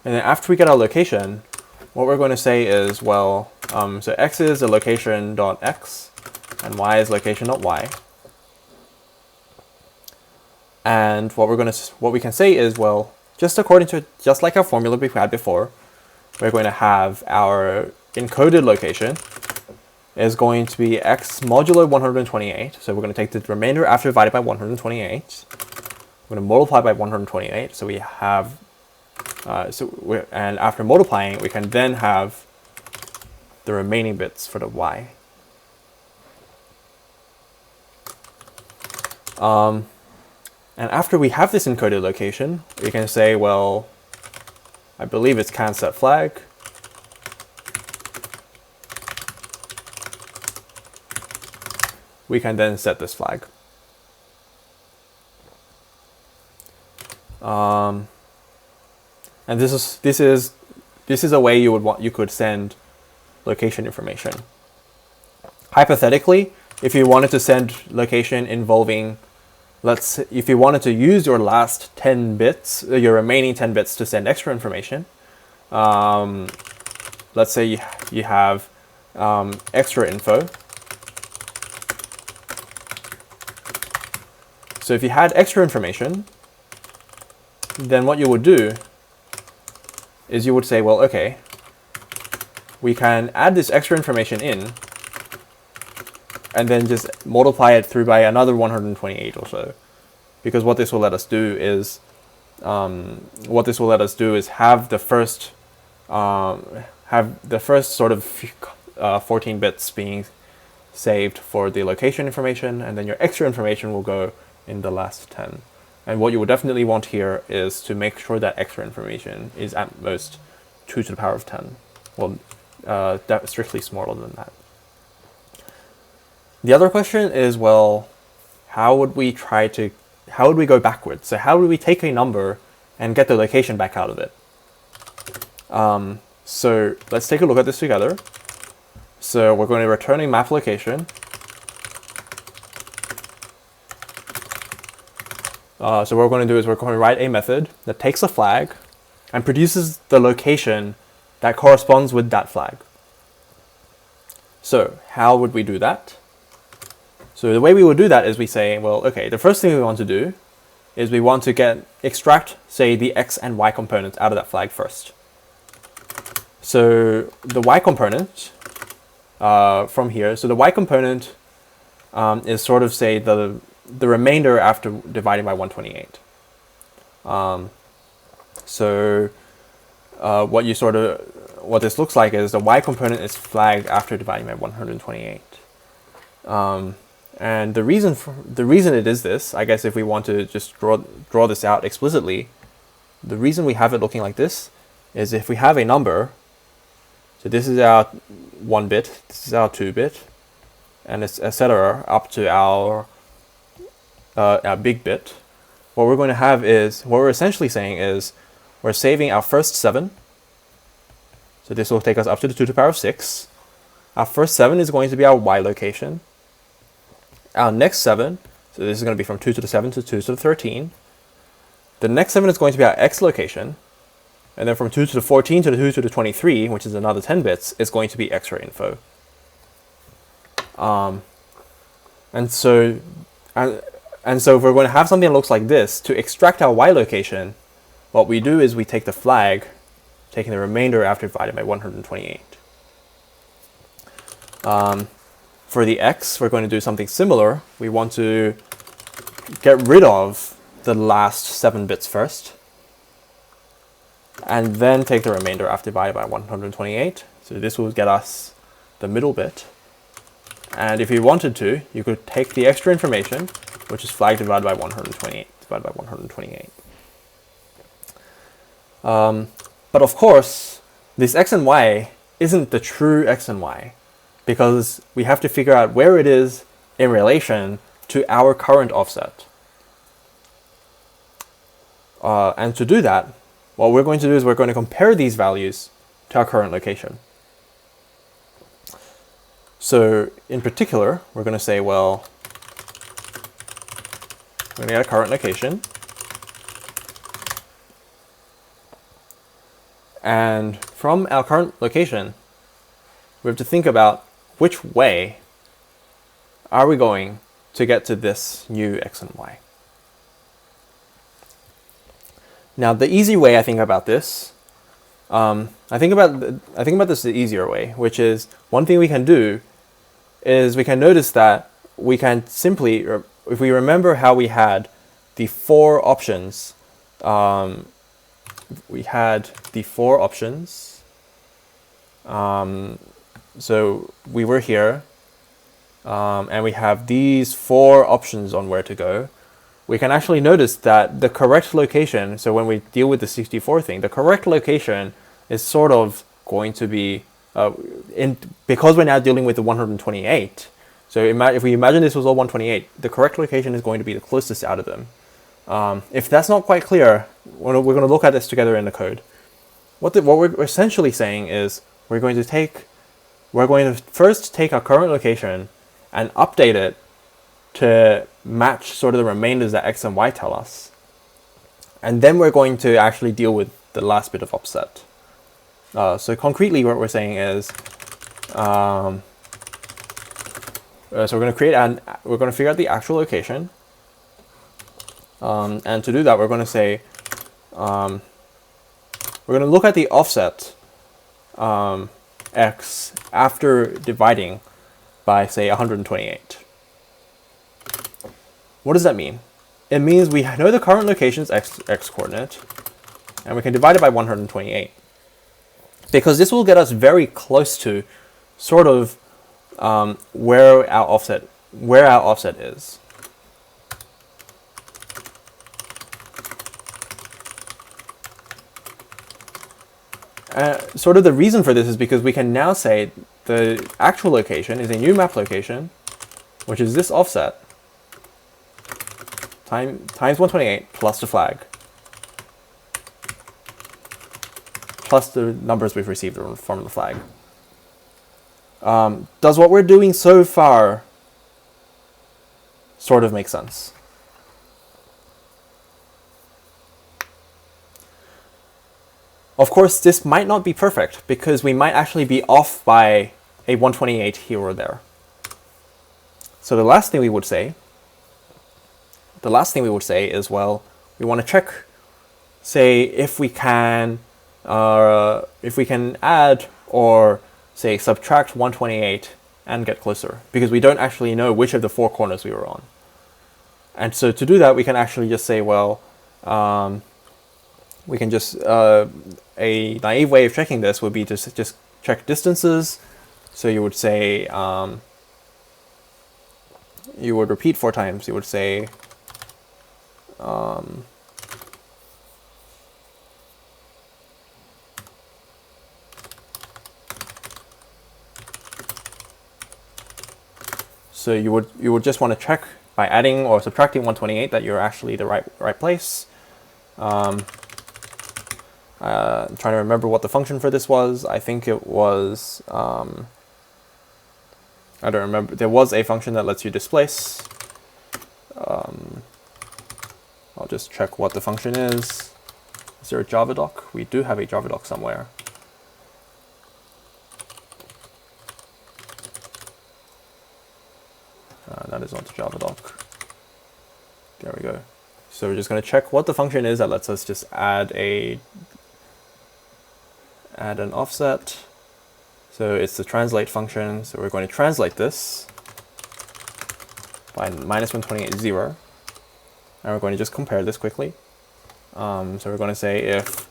And then after we get our location, what we're going to say is, well, so x is a location dot x, and y is location dot y. And what we can say is, well, just like our formula we had before, we're going to have our encoded location is going to be x modulo 128. So we're going to take the remainder after divided by 128. We're going to multiply by 128. So we have, and after multiplying, we can then have the remaining bits for the y. And after we have this encoded location, we can say, well, I believe it's can set flag. We can then set this flag. And this is a way you could send location information. Hypothetically, if you wanted to send location involving, if you wanted to use your last 10 bits, your remaining 10 bits to send extra information, let's say you have extra info. So if you had extra information, then what you would do is you would say, well, okay, we can add this extra information in and then just multiply it through by another 128 or so. Because what this will let us do is have the first sort of 14 bits being saved for the location information, and then your extra information will go in the last 10. And what you would definitely want here is to make sure that extra information is at most 2 to the power of 10. Well, strictly smaller than that. The other question is, well, how would we go backwards? So how would we take a number and get the location back out of it? So let's take a look at this together. So we're going to return a map location. So what we're going to do is we're going to write a method that takes a flag and produces the location that corresponds with that flag. So how would we do that? So the way we would do that is we say, well, okay, the first thing we want to do is we want to extract, say, the X and Y components out of that flag first. So the Y component from here, so the Y component is sort of, say, the remainder after dividing by 128. What this looks like is the Y component is flagged after dividing by 128. And the reason it is this, I guess if we want to just draw this out explicitly, the reason we have it looking like this is if we have a number, so this is our 1 bit, this is our 2 bit, and it's etc. up to our big bit. What we're going to have is, what we're essentially saying is, we're saving our first 7. So this will take us up to the 2 to the power of 6. Our first 7 is going to be our Y location. Our next 7, so this is going to be from 2 to the 7 to 2 to the 13. The next 7 is going to be our X location. And then from 2 to the 14 to the 2 to the 23, which is another 10 bits, is going to be extra info. And so if we're going to have something that looks like this, to extract our Y location, what we do is we take the flag, taking the remainder after divided by 128. For the X, we're going to do something similar. We want to get rid of the last 7 bits first, and then take the remainder after divided by 128. So this will get us the middle bit. And if you wanted to, you could take the extra information, which is flagged divided by 128, divided by 128. But of course, this X and Y isn't the true X and Y, because we have to figure out where it is in relation to our current offset. And to do that, what we're going to do is we're going to compare these values to our current location. So in particular, we're going to say, well, we're going to get a current location. And from our current location, we have to think about which way are we going to get to this new X and Y. Now, the easy way I think about this, I think about this the easier way, which is one thing we can do is we can notice that we can simply, if we remember how we had the 4 options, so we were here, and we have these 4 options on where to go. We can actually notice that the correct location, so when we deal with the 64 thing, the correct location is sort of going to be, because we're now dealing with the 128, so if we imagine this was all 128, the correct location is going to be the closest out of them. If that's not quite clear, we're going to look at this together in the code. What we're essentially saying is we're going to take we're going to first take our current location and update it to match sort of the remainders that x and y tell us. And then we're going to actually deal with the last bit of offset. So concretely, what we're saying is, so we're going to figure out the actual location. And to do that, we're going to say, we're going to look at the offset x after dividing by, say, 128. What does that mean? It means we know the current location's x coordinate, and we can divide it by 128. Because this will get us very close to sort of where our offset is. Sort of the reason for this is because we can now say the actual location is a new map location, which is this offset, times 128 plus the flag, plus the numbers we've received from the flag. Does what we're doing so far sort of make sense? Of course, this might not be perfect, because we might actually be off by a 128 here or there. So the last thing we would say is, well, we want to check, say, if we can add or, say, subtract 128 and get closer, because we don't actually know which of the four corners we were on. And so to do that, we can actually just say, well, we can just, a naive way of checking this would be to just check distances. So you would say, you would repeat 4 times. You would say, so you would just want to check by adding or subtracting 128 that you're actually the right place. I'm trying to remember what the function for this was. I think it was, I don't remember. There was a function that lets you displace. I'll just check what the function is. Is there a Java doc? We do have a Java doc somewhere. That is not the Java doc. There we go. So we're just going to check what the function is that lets us just add an offset. So it's the translate function. So we're going to translate this by -128 0. And we're going to just compare this quickly. So we're going to say if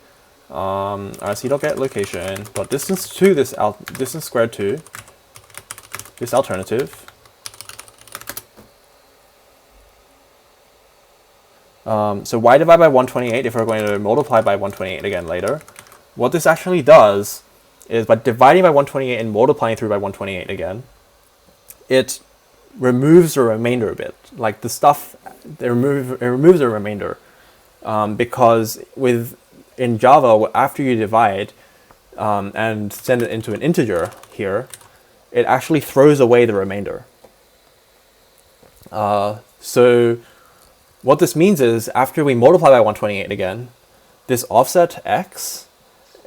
rc.get location dot distance to this distance squared to this alternative. So y divided by 128 if we're going to multiply by 128 again later. What this actually does is by dividing by 128 and multiplying through by 128 again, it removes the remainder a bit. Like the stuff, it removes the remainder. Because in Java, after you divide and send it into an integer here, it actually throws away the remainder. So what this means is after we multiply by 128 again, this offset x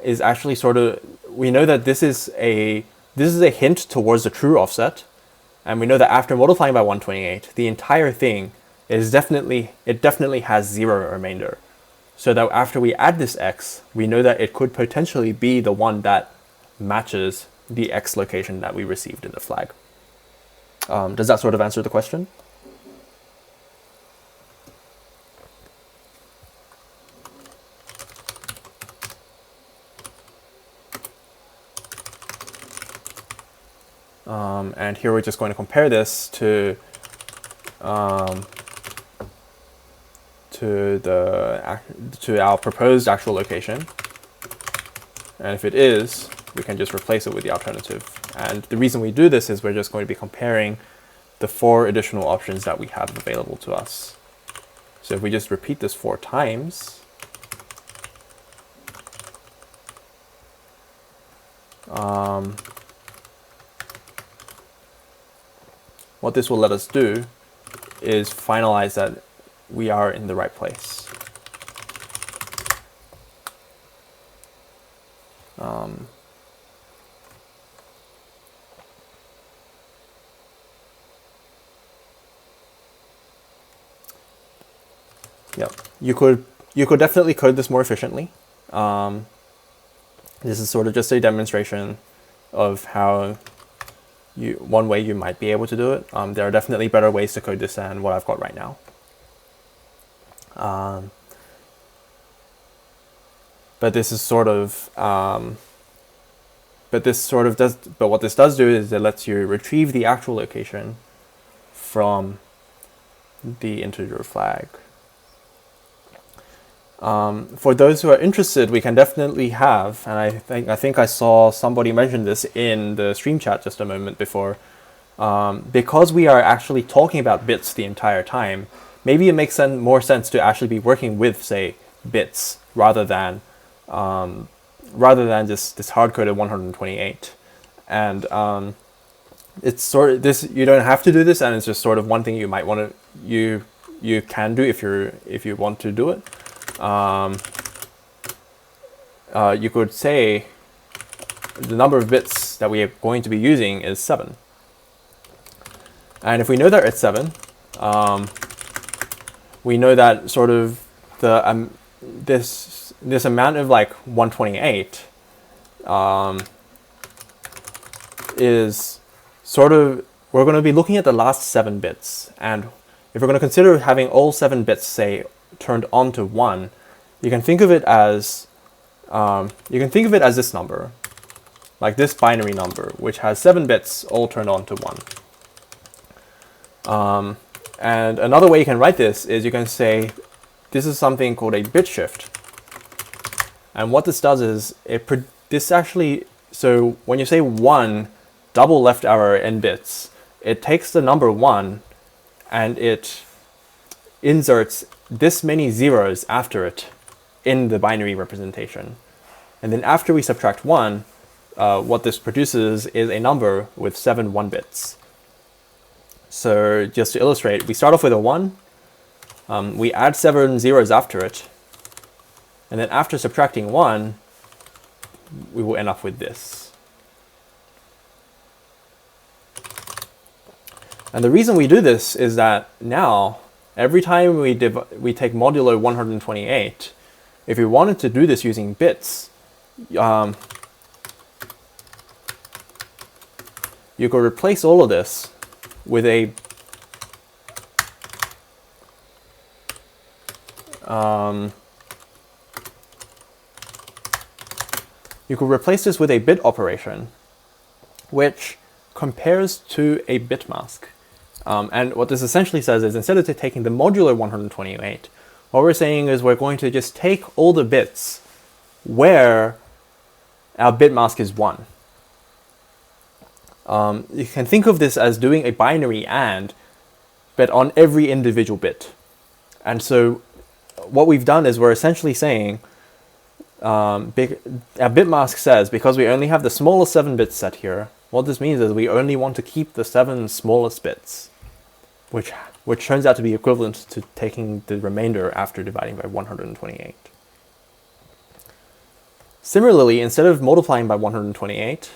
is actually sort of, we know that this is a hint towards the true offset, and we know that after multiplying by 128, the entire thing definitely has 0 remainder. So that after we add this x, we know that it could potentially be the one that matches the x location that we received in the flag. Does that sort of answer the question? And here we're just going to compare this to our proposed actual location. And if it is, we can just replace it with the alternative. And the reason we do this is we're just going to be comparing the 4 additional options that we have available to us. So if we just repeat this 4 times, what this will let us do is finalize that we are in the right place. Yep, you could definitely code this more efficiently. This is sort of just a demonstration of how one way you might be able to do it. There are definitely better ways to code this than what I've got right now. But this is sort of, but what this does do is it lets you retrieve the actual location from the integer flag. For those who are interested, we can definitely have, and I think I saw somebody mention this in the stream chat just a moment before, because we are actually talking about bits the entire time, maybe it makes more sense to actually be working with, say, bits rather than just this hard-coded 128. And it's sort of this, you don't have to do this, and it's just sort of one thing you might want to, you can do if you want to do it. You could say the number of bits that we are going to be using is 7. And if we know that it's 7, we know that sort of the this amount of like 128 is sort of, we're going to be looking at the last 7 bits. And if we're going to consider having all 7 bits, say, turned on to 1, you can think of it as this number, like this binary number, which has 7 bits all turned on to 1. And another way you can write this is you can say this is something called a bit shift. And what this does is so when you say 1 double left arrow n bits, it takes the number 1 and it inserts this many zeros after it in the binary representation. And then after we subtract 1, what this produces is a number with 7 1-bits. So just to illustrate, we start off with a 1, we add 7 zeros after it, and then after subtracting 1, we will end up with this. And the reason we do this is that now, every time we take modulo 128, if we wanted to do this using bits, you could replace all of this with a bit operation, which compares to a bit mask. And what this essentially says is, instead of taking the modulo 128, what we're saying is we're going to just take all the bits where our bit mask is 1. You can think of this as doing a binary AND, but on every individual bit. And so what we've done is we're essentially saying, our bit mask says, because we only have the smallest 7 bits set here, what this means is we only want to keep the 7 smallest bits, which turns out to be equivalent to taking the remainder after dividing by 128. Similarly, instead of multiplying by 128,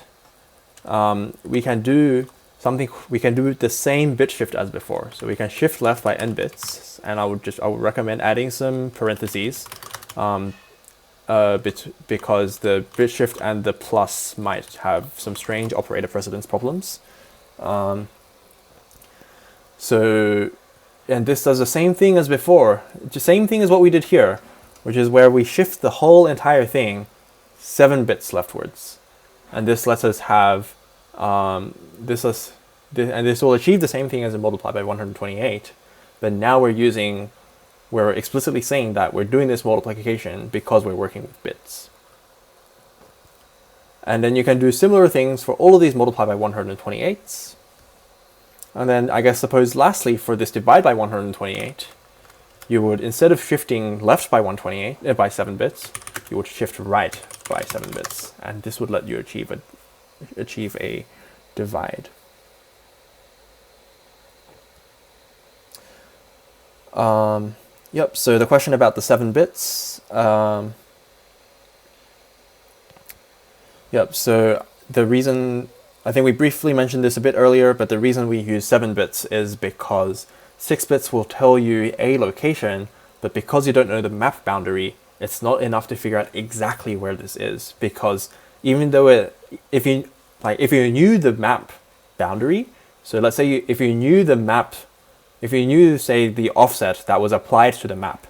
we can do the same bit shift as before. So we can shift left by n bits, and I would recommend adding some parentheses, because the bit shift and the plus might have some strange operator precedence problems. And this does the same thing as before, the same thing as what we did here, which is where we shift the whole entire thing 7 bits leftwards. And this lets us have, and this will achieve the same thing as a multiply by 128, but now we're explicitly saying that we're doing this multiplication because we're working with bits. And then you can do similar things for all of these multiply by 128s. And then I guess suppose lastly, for this divide by 128, you would, instead of shifting left by 128 by 7 bits, you would shift right by 7 bits, and this would let you achieve a divide. Yep, so the question about the 7 bits. Yep, so the reason, I think we briefly mentioned this a bit earlier, but the reason we use 7 bits is because 6 bits will tell you a location, but because you don't know the map boundary, it's not enough to figure out exactly where this is, because even though if you knew the map boundary, so let's say if you knew the map, if you knew, say, the offset that was applied to the map,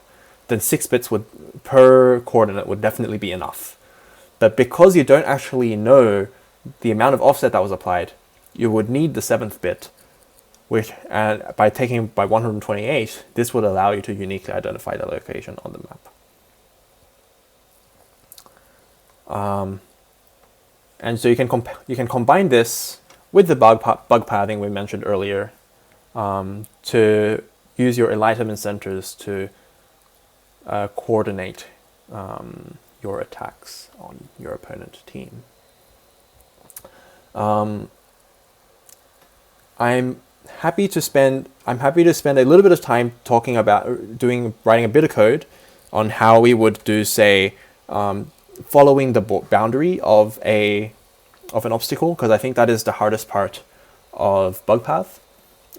then 6 bits per coordinate would definitely be enough. But because you don't actually know the amount of offset that was applied, you would need the 7th bit, which, and by taking by 128, this would allow you to uniquely identify the location on the map. And so you can combine this with the bug pathing we mentioned earlier, to use your enlightenment centers to coordinate your attacks on your opponent team. I'm happy to spend a little bit of time talking about writing a bit of code on how we would do, say, following the boundary of an obstacle, because I think that is the hardest part of bug path.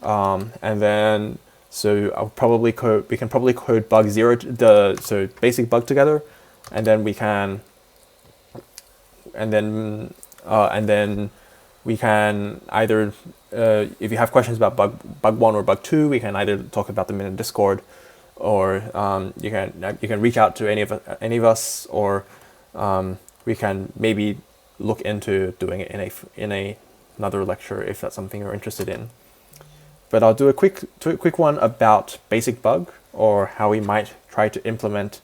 And then, so we can probably code bug 0, so basic bug together, and then we can, and then we can either, if you have questions about bug 1 or bug 2, we can either talk about them in Discord, or you can reach out to any of us, or we can maybe look into doing it in another lecture if that's something you're interested in. But I'll do a quick one about basic bug, or how we might try to implement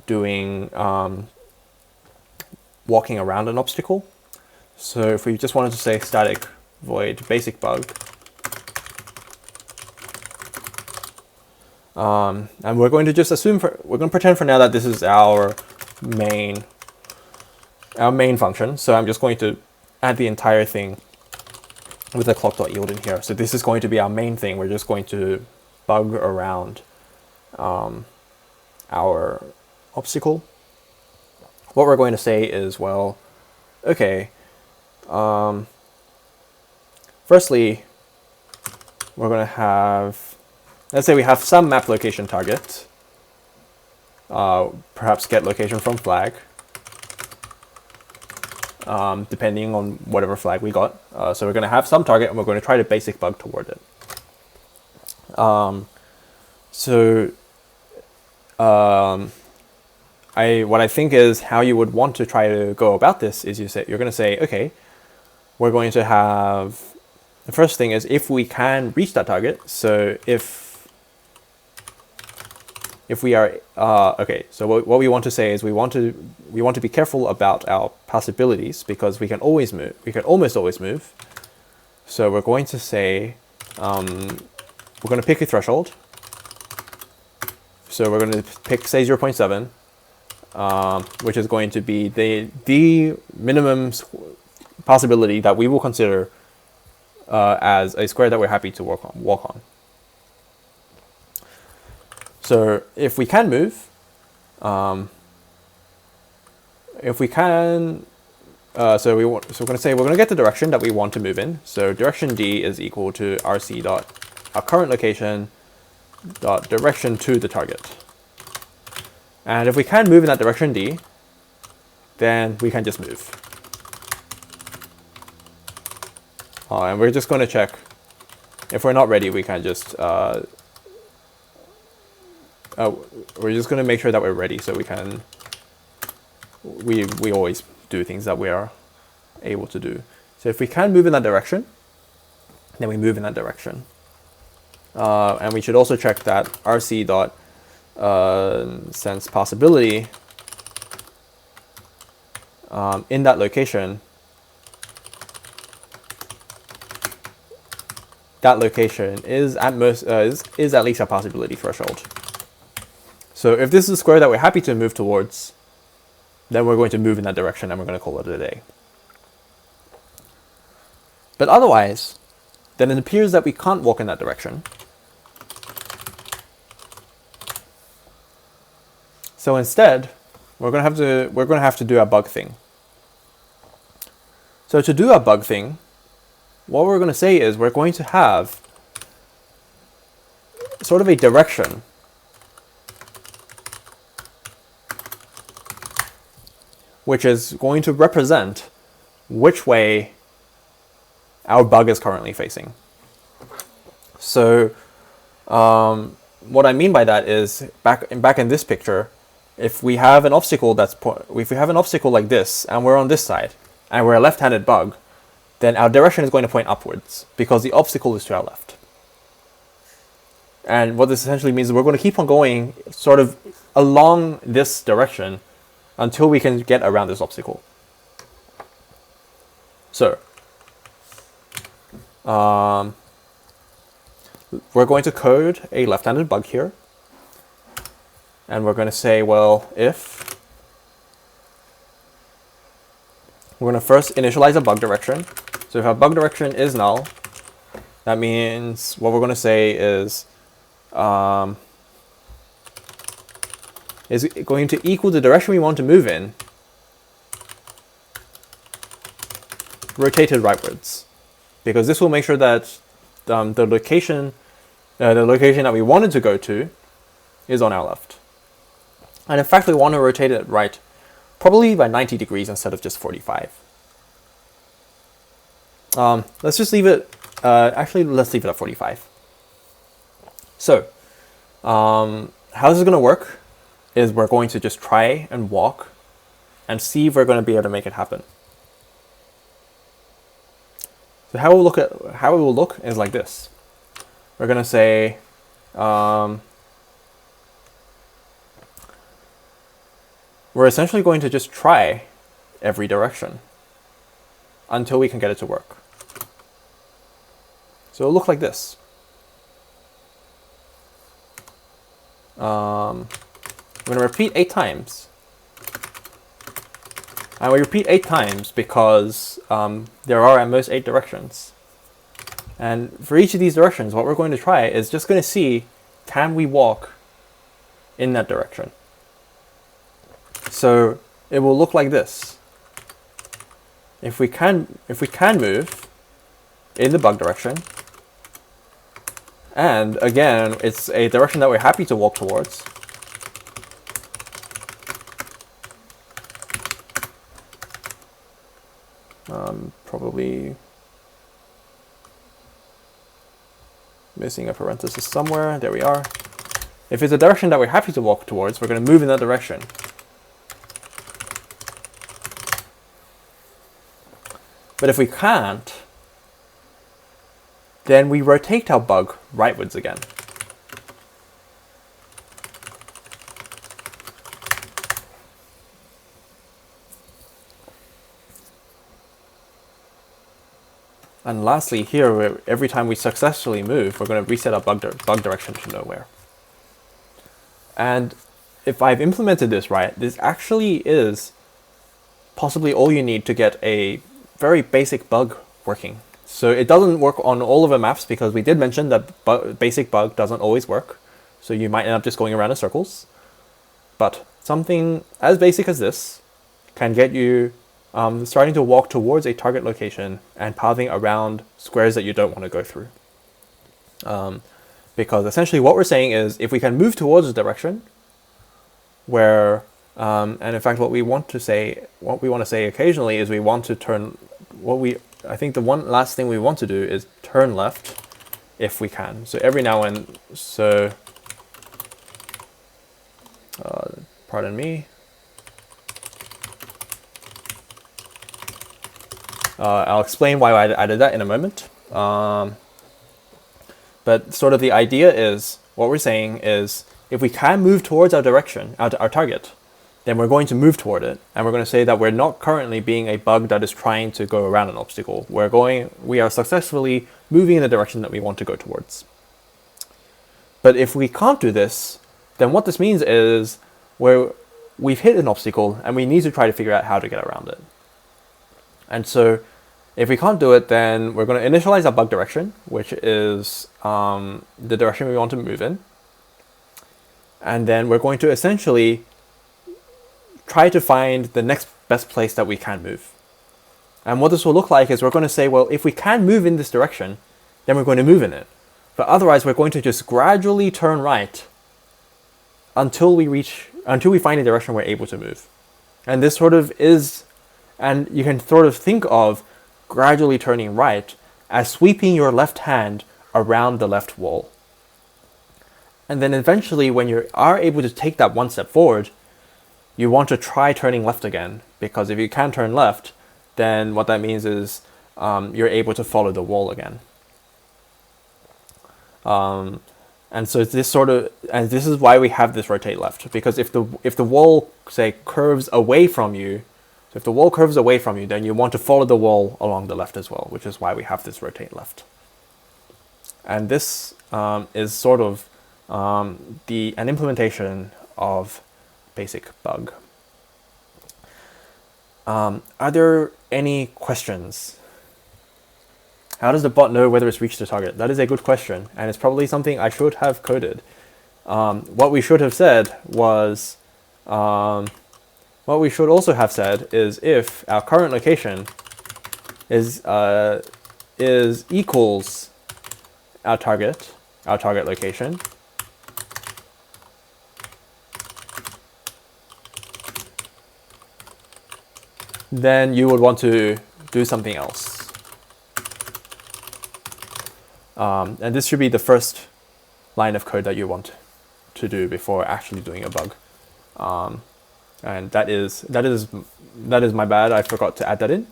doing walking around an obstacle. So if we just wanted to say static void basic bug, and we're going to just we're going to pretend for now that this is our main function. So I'm just going to add the entire thing with the clock.yield in here. So this is going to be our main thing. We're just going to bug around our obstacle. What we're going to say is, well, okay, firstly, we're going to have, let's say we have some map location target, perhaps get location from flag, depending on whatever flag we got. So we're going to have some target, and we're going to try to basic bug toward it. What I think is how you would want to try to go about this is you're going to say, okay, we're going to have, the first thing is if we can reach that target. So if we are, okay, so what we want to say is we want to be careful about our possibilities, because we can always move, we can almost always move. So we're going to say, we're going to pick a threshold. So we're going to pick, say, 0.7, which is going to be the minimum possibility that we will consider as a square that we're happy to walk on. So if we can move, so we're going to say we're going to get the direction that we want to move in. So direction D is equal to RC dot our current location dot direction to the target. And if we can move in that direction D, then we can just move. And we're just going to check. If we're not ready, we can just, we're just going to make sure that we're ready, so we can, we always do things that we are able to do. So if we can move in that direction, then we move in that direction. And we should also check that RC dot sense possibility in that location. That location is at most is at least a possibility threshold. So if this is a square that we're happy to move towards, then we're going to move in that direction, and we're going to call it a day. But otherwise, then it appears that we can't walk in that direction. So instead, we're going to have to do a bug thing. So to do a bug thing, what we're going to say is we're going to have sort of a direction which is going to represent which way our bug is currently facing. So what I mean by that is back in this picture, if we have an obstacle like this and we're on this side and we're a left-handed bug, then our direction is going to point upwards because the obstacle is to our left. And what this essentially means is we're going to keep on going sort of along this direction until we can get around this obstacle. So we're going to code a left-handed bug here. And we're going to say, well, if we're going to first initialize a bug direction. So if our bug direction is null, that means what we're going to say is going to equal the direction we want to move in, rotated rightwards, because this will make sure that the location that we wanted to go to is on our left. And in fact, we want to rotate it right, probably by 90 degrees instead of just 45. Let's just leave it, actually let's leave it at 45. So, how this is going to work is we're going to just try and walk and see if we're going to be able to make it happen. So how it will look is like this. We're going to say, we're essentially going to just try every direction until we can get it to work. So it'll look like this. We're going to repeat 8 times. And we repeat 8 times because there are at most 8 directions. And for each of these directions, what we're going to try is just going to see, can we walk in that direction? So it will look like this. If we can move in the bug direction, and again, it's a direction that we're happy to walk towards, probably missing a parenthesis somewhere. There we are. If it's a direction that we're happy to walk towards, we're going to move in that direction. But if we can't, then we rotate our bug rightwards again. And lastly, here, every time we successfully move, we're going to reset our bug direction to nowhere. And if I've implemented this right, this actually is possibly all you need to get a very basic bug working. So it doesn't work on all of the maps because we did mention that basic bug doesn't always work. So you might end up just going around in circles. But something as basic as this can get you starting to walk towards a target location and pathing around squares that you don't want to go through. Because essentially what we're saying is if we can move towards a direction where, and in fact what we want to say occasionally is we want to turn, I think the one last thing we want to do is turn left if we can. So every now and so, pardon me. I'll explain why I added that in a moment. But sort of the idea is, what we're saying is, if we can move towards our direction, our target, then we're going to move toward it. And we're going to say that we're not currently being a bug that is trying to go around an obstacle. We are successfully moving in the direction that we want to go towards. But if we can't do this, then what this means is we've hit an obstacle and we need to try to figure out how to get around it. And so if we can't do it, then we're going to initialize our bug direction, which is the direction we want to move in. And then we're going to essentially try to find the next best place that we can move. And what this will look like is we're going to say, well, if we can move in this direction, then we're going to move in it. But otherwise, we're going to just gradually turn right until we find a direction we're able to move. And this sort of is, and you can sort of think of gradually turning right as sweeping your left hand around the left wall. And then eventually, when you are able to take that one step forward, you want to try turning left again, because if you can turn left, then what that means is you're able to follow the wall again. And so this is why we have this rotate left, because if the wall, say, curves away from you, so if the wall curves away from you, then you want to follow the wall along the left as well, which is why we have this rotate left. And this is sort of an implementation of basic bug. Are there any questions? How does the bot know whether it's reached the target? That is a good question, and it's probably something I should have coded. What we should have said was, what we should also have said is if our current location is equals our target location, then you would want to do something else. And this should be the first line of code that you want to do before actually doing a bug. And that is my bad. I forgot to add that in.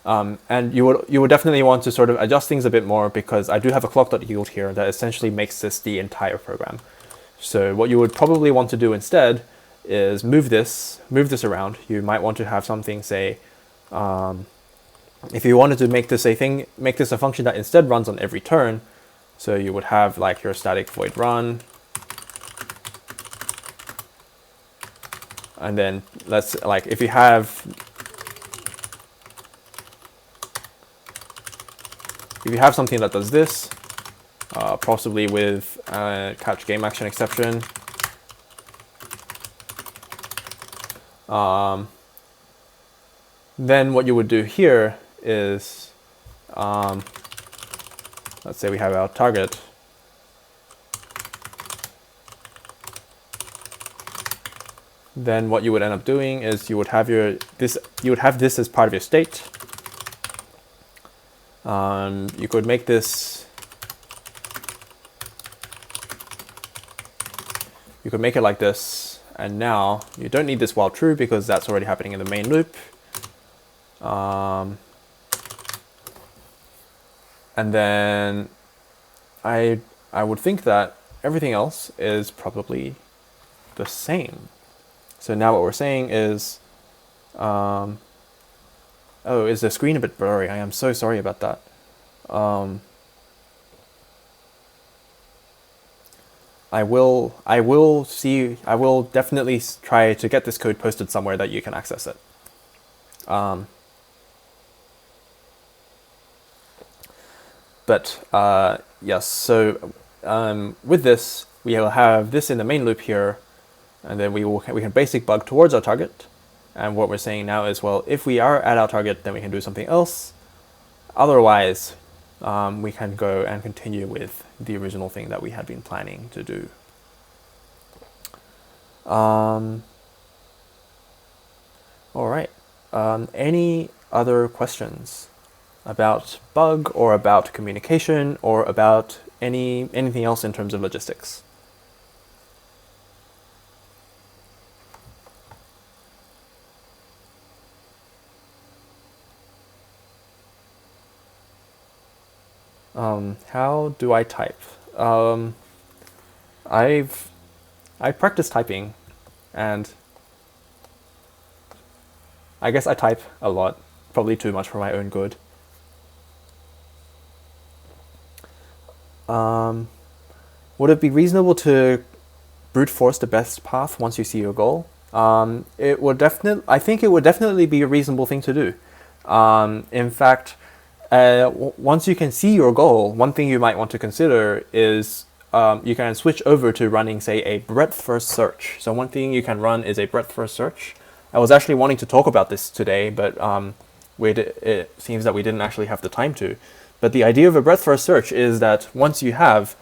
And you would definitely want to sort of adjust things a bit more, because I do have a clock.yield here that essentially makes this the entire program. So what you would probably want to do instead is move this around. You might want to have something, say, if you wanted to make this a function that instead runs on every turn, so you would have like your static void run, and then let's like if you have something that does this, possibly with catch game action exception. Then what you would do here is, let's say we have our target. Then what you would end up doing is you would have this as part of your state. You could make this. You could make it like this, and now you don't need this while true because that's already happening in the main loop. And then I would think that everything else is probably the same. So now what we're saying is, oh, is the screen a bit blurry? I am so sorry about that. I will definitely try to get this code posted somewhere that you can access it. But yes, so with this, we will have this in the main loop here, and then we can basic bug towards our target. And what we're saying now is, well, if we are at our target, then we can do something else. Otherwise, we can go and continue with the original thing that we had been planning to do. All right. Any other questions about bug or about communication or about anything else in terms of logistics? How do I type? I practice typing, and I guess I type a lot, probably too much for my own good. Would it be reasonable to brute force the best path once you see your goal? I think it would definitely be a reasonable thing to do. In fact, once you can see your goal, one thing you might want to consider is you can switch over to running, say, a breadth first search. So one thing you can run is a breadth first search, I was actually wanting to talk about this today, but it seems that we didn't actually have the time to. But the idea of a breadth-first search is that once you have,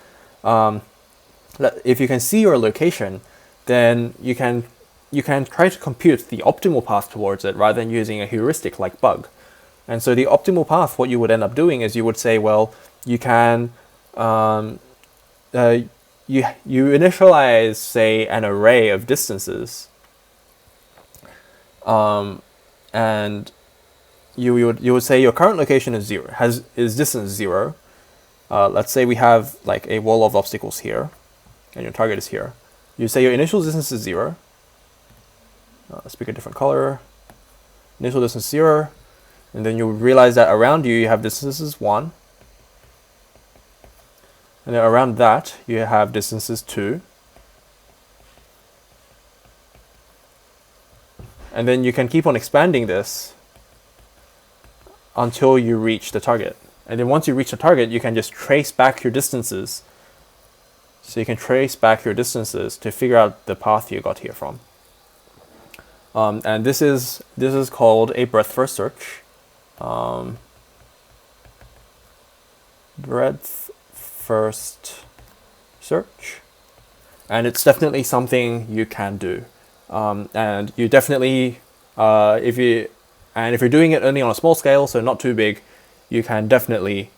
if you can see your location, then you can try to compute the optimal path towards it rather than using a heuristic like bug. And so the optimal path, what you would end up doing is you would say, well, you can you initialize, say, an array of distances, and you would say your current location is is distance 0. Let's say we have like a wall of obstacles here, and your target is here. You say your initial distance is 0. Let's pick a different color. Initial distance 0, and then you realize that around you have distances 1, and then around that you have distances 2, and then you can keep on expanding this until you reach the target. And then once you reach the target, you can just trace back your distances. So you can trace back your distances to figure out the path you got here from. And this is called a breadth-first search. Breadth-first search, and it's definitely something you can do. And you definitely, if you're doing it only on a small scale, so not too big, you can definitely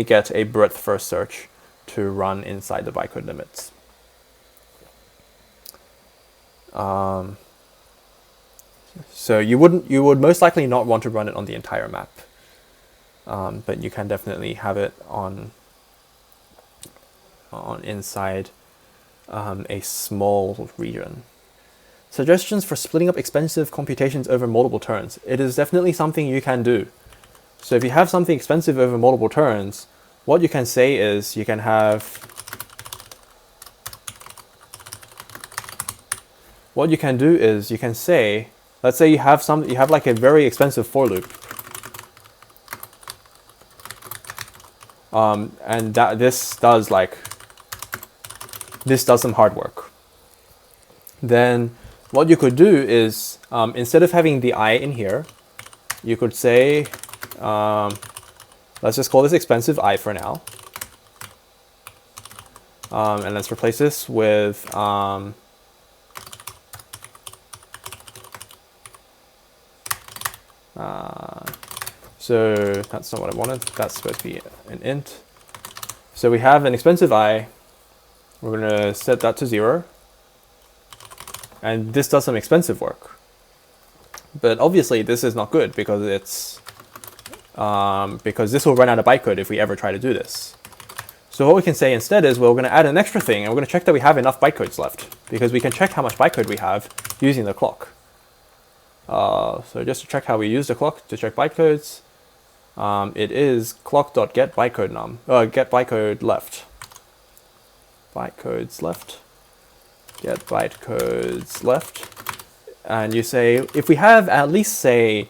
get a breadth-first search to run inside the bytecode limits. So you would most likely not want to run it on the entire map, but you can definitely have it on inside a small region. Suggestions for splitting up expensive computations over multiple turns. It is definitely something you can do. So if you have something expensive over multiple turns, what you can say is you can have, what you can do is you can say, let's say you have like a very expensive for loop, and that this does some hard work. Then what you could do is, instead of having the I in here, you could say, let's just call this expensive I for now, and let's replace this with so that's not what I wanted. That's supposed to be an int. So we have an expensive I. We're going to set that to 0. And this does some expensive work. But obviously this is not good because it's because this will run out of bytecode if we ever try to do this. So what we can say instead is, well, we're going to add an extra thing, and we're going to check that we have enough bytecodes left, because we can check how much bytecode we have using the clock. So just to check how we use the clock to check bytecodes, it is clock.getBytecode num, get bytecode left. Bytecodes left. Get bytecodes left. And you say, if we have at least, say,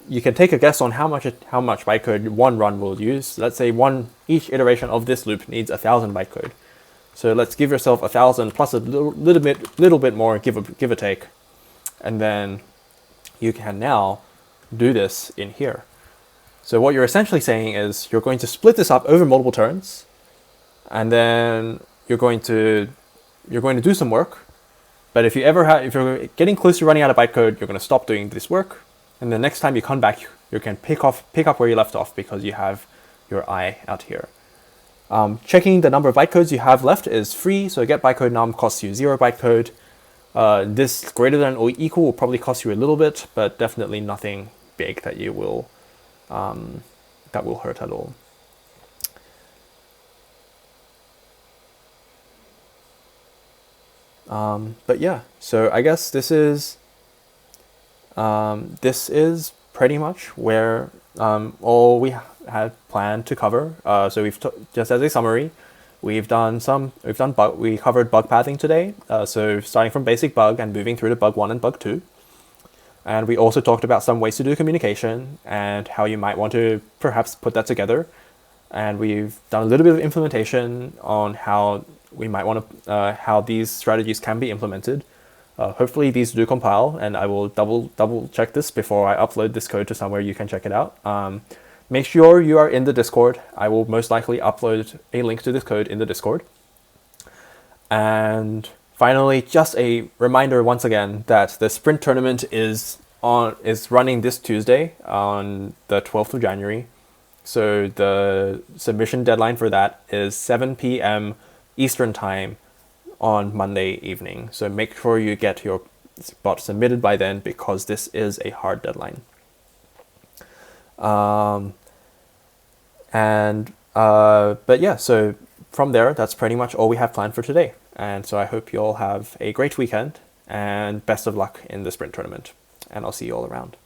you can take a guess on how much bytecode one run will use. Let's say each iteration of this loop needs 1,000 bytecode. So let's give yourself 1,000 plus a little bit more, give or take, and then you can now do this in here. So what you're essentially saying is you're going to split this up over multiple turns, and then you're going to do some work. But if you're getting close to running out of bytecode, you're going to stop doing this work, and the next time you come back, you can pick up where you left off because you have your I out here. Checking the number of bytecodes you have left is free, so get bytecode num costs you 0 bytecode. This greater than or equal will probably cost you a little bit, but definitely nothing big that will hurt at all. But yeah, so I guess this is pretty much where all we had planned to cover. So we've just as a summary, we covered bug pathing today. So starting from basic bug and moving through to bug 1 and bug 2. And we also talked about some ways to do communication and how you might want to perhaps put that together. And we've done a little bit of implementation on how we might want to how these strategies can be implemented. Hopefully these do compile, and I will double check this before I upload this code to somewhere you can check it out. Make sure you are in the Discord. I will most likely upload a link to this code in the Discord. And finally, just a reminder once again that the sprint tournament is running this Tuesday on the 12th of January. So the submission deadline for that is 7 p.m. Eastern time on Monday evening. So make sure you get your bot submitted by then, because this is a hard deadline. But yeah, so from there, that's pretty much all we have planned for today. And so I hope you all have a great weekend, and best of luck in the sprint tournament. And I'll see you all around.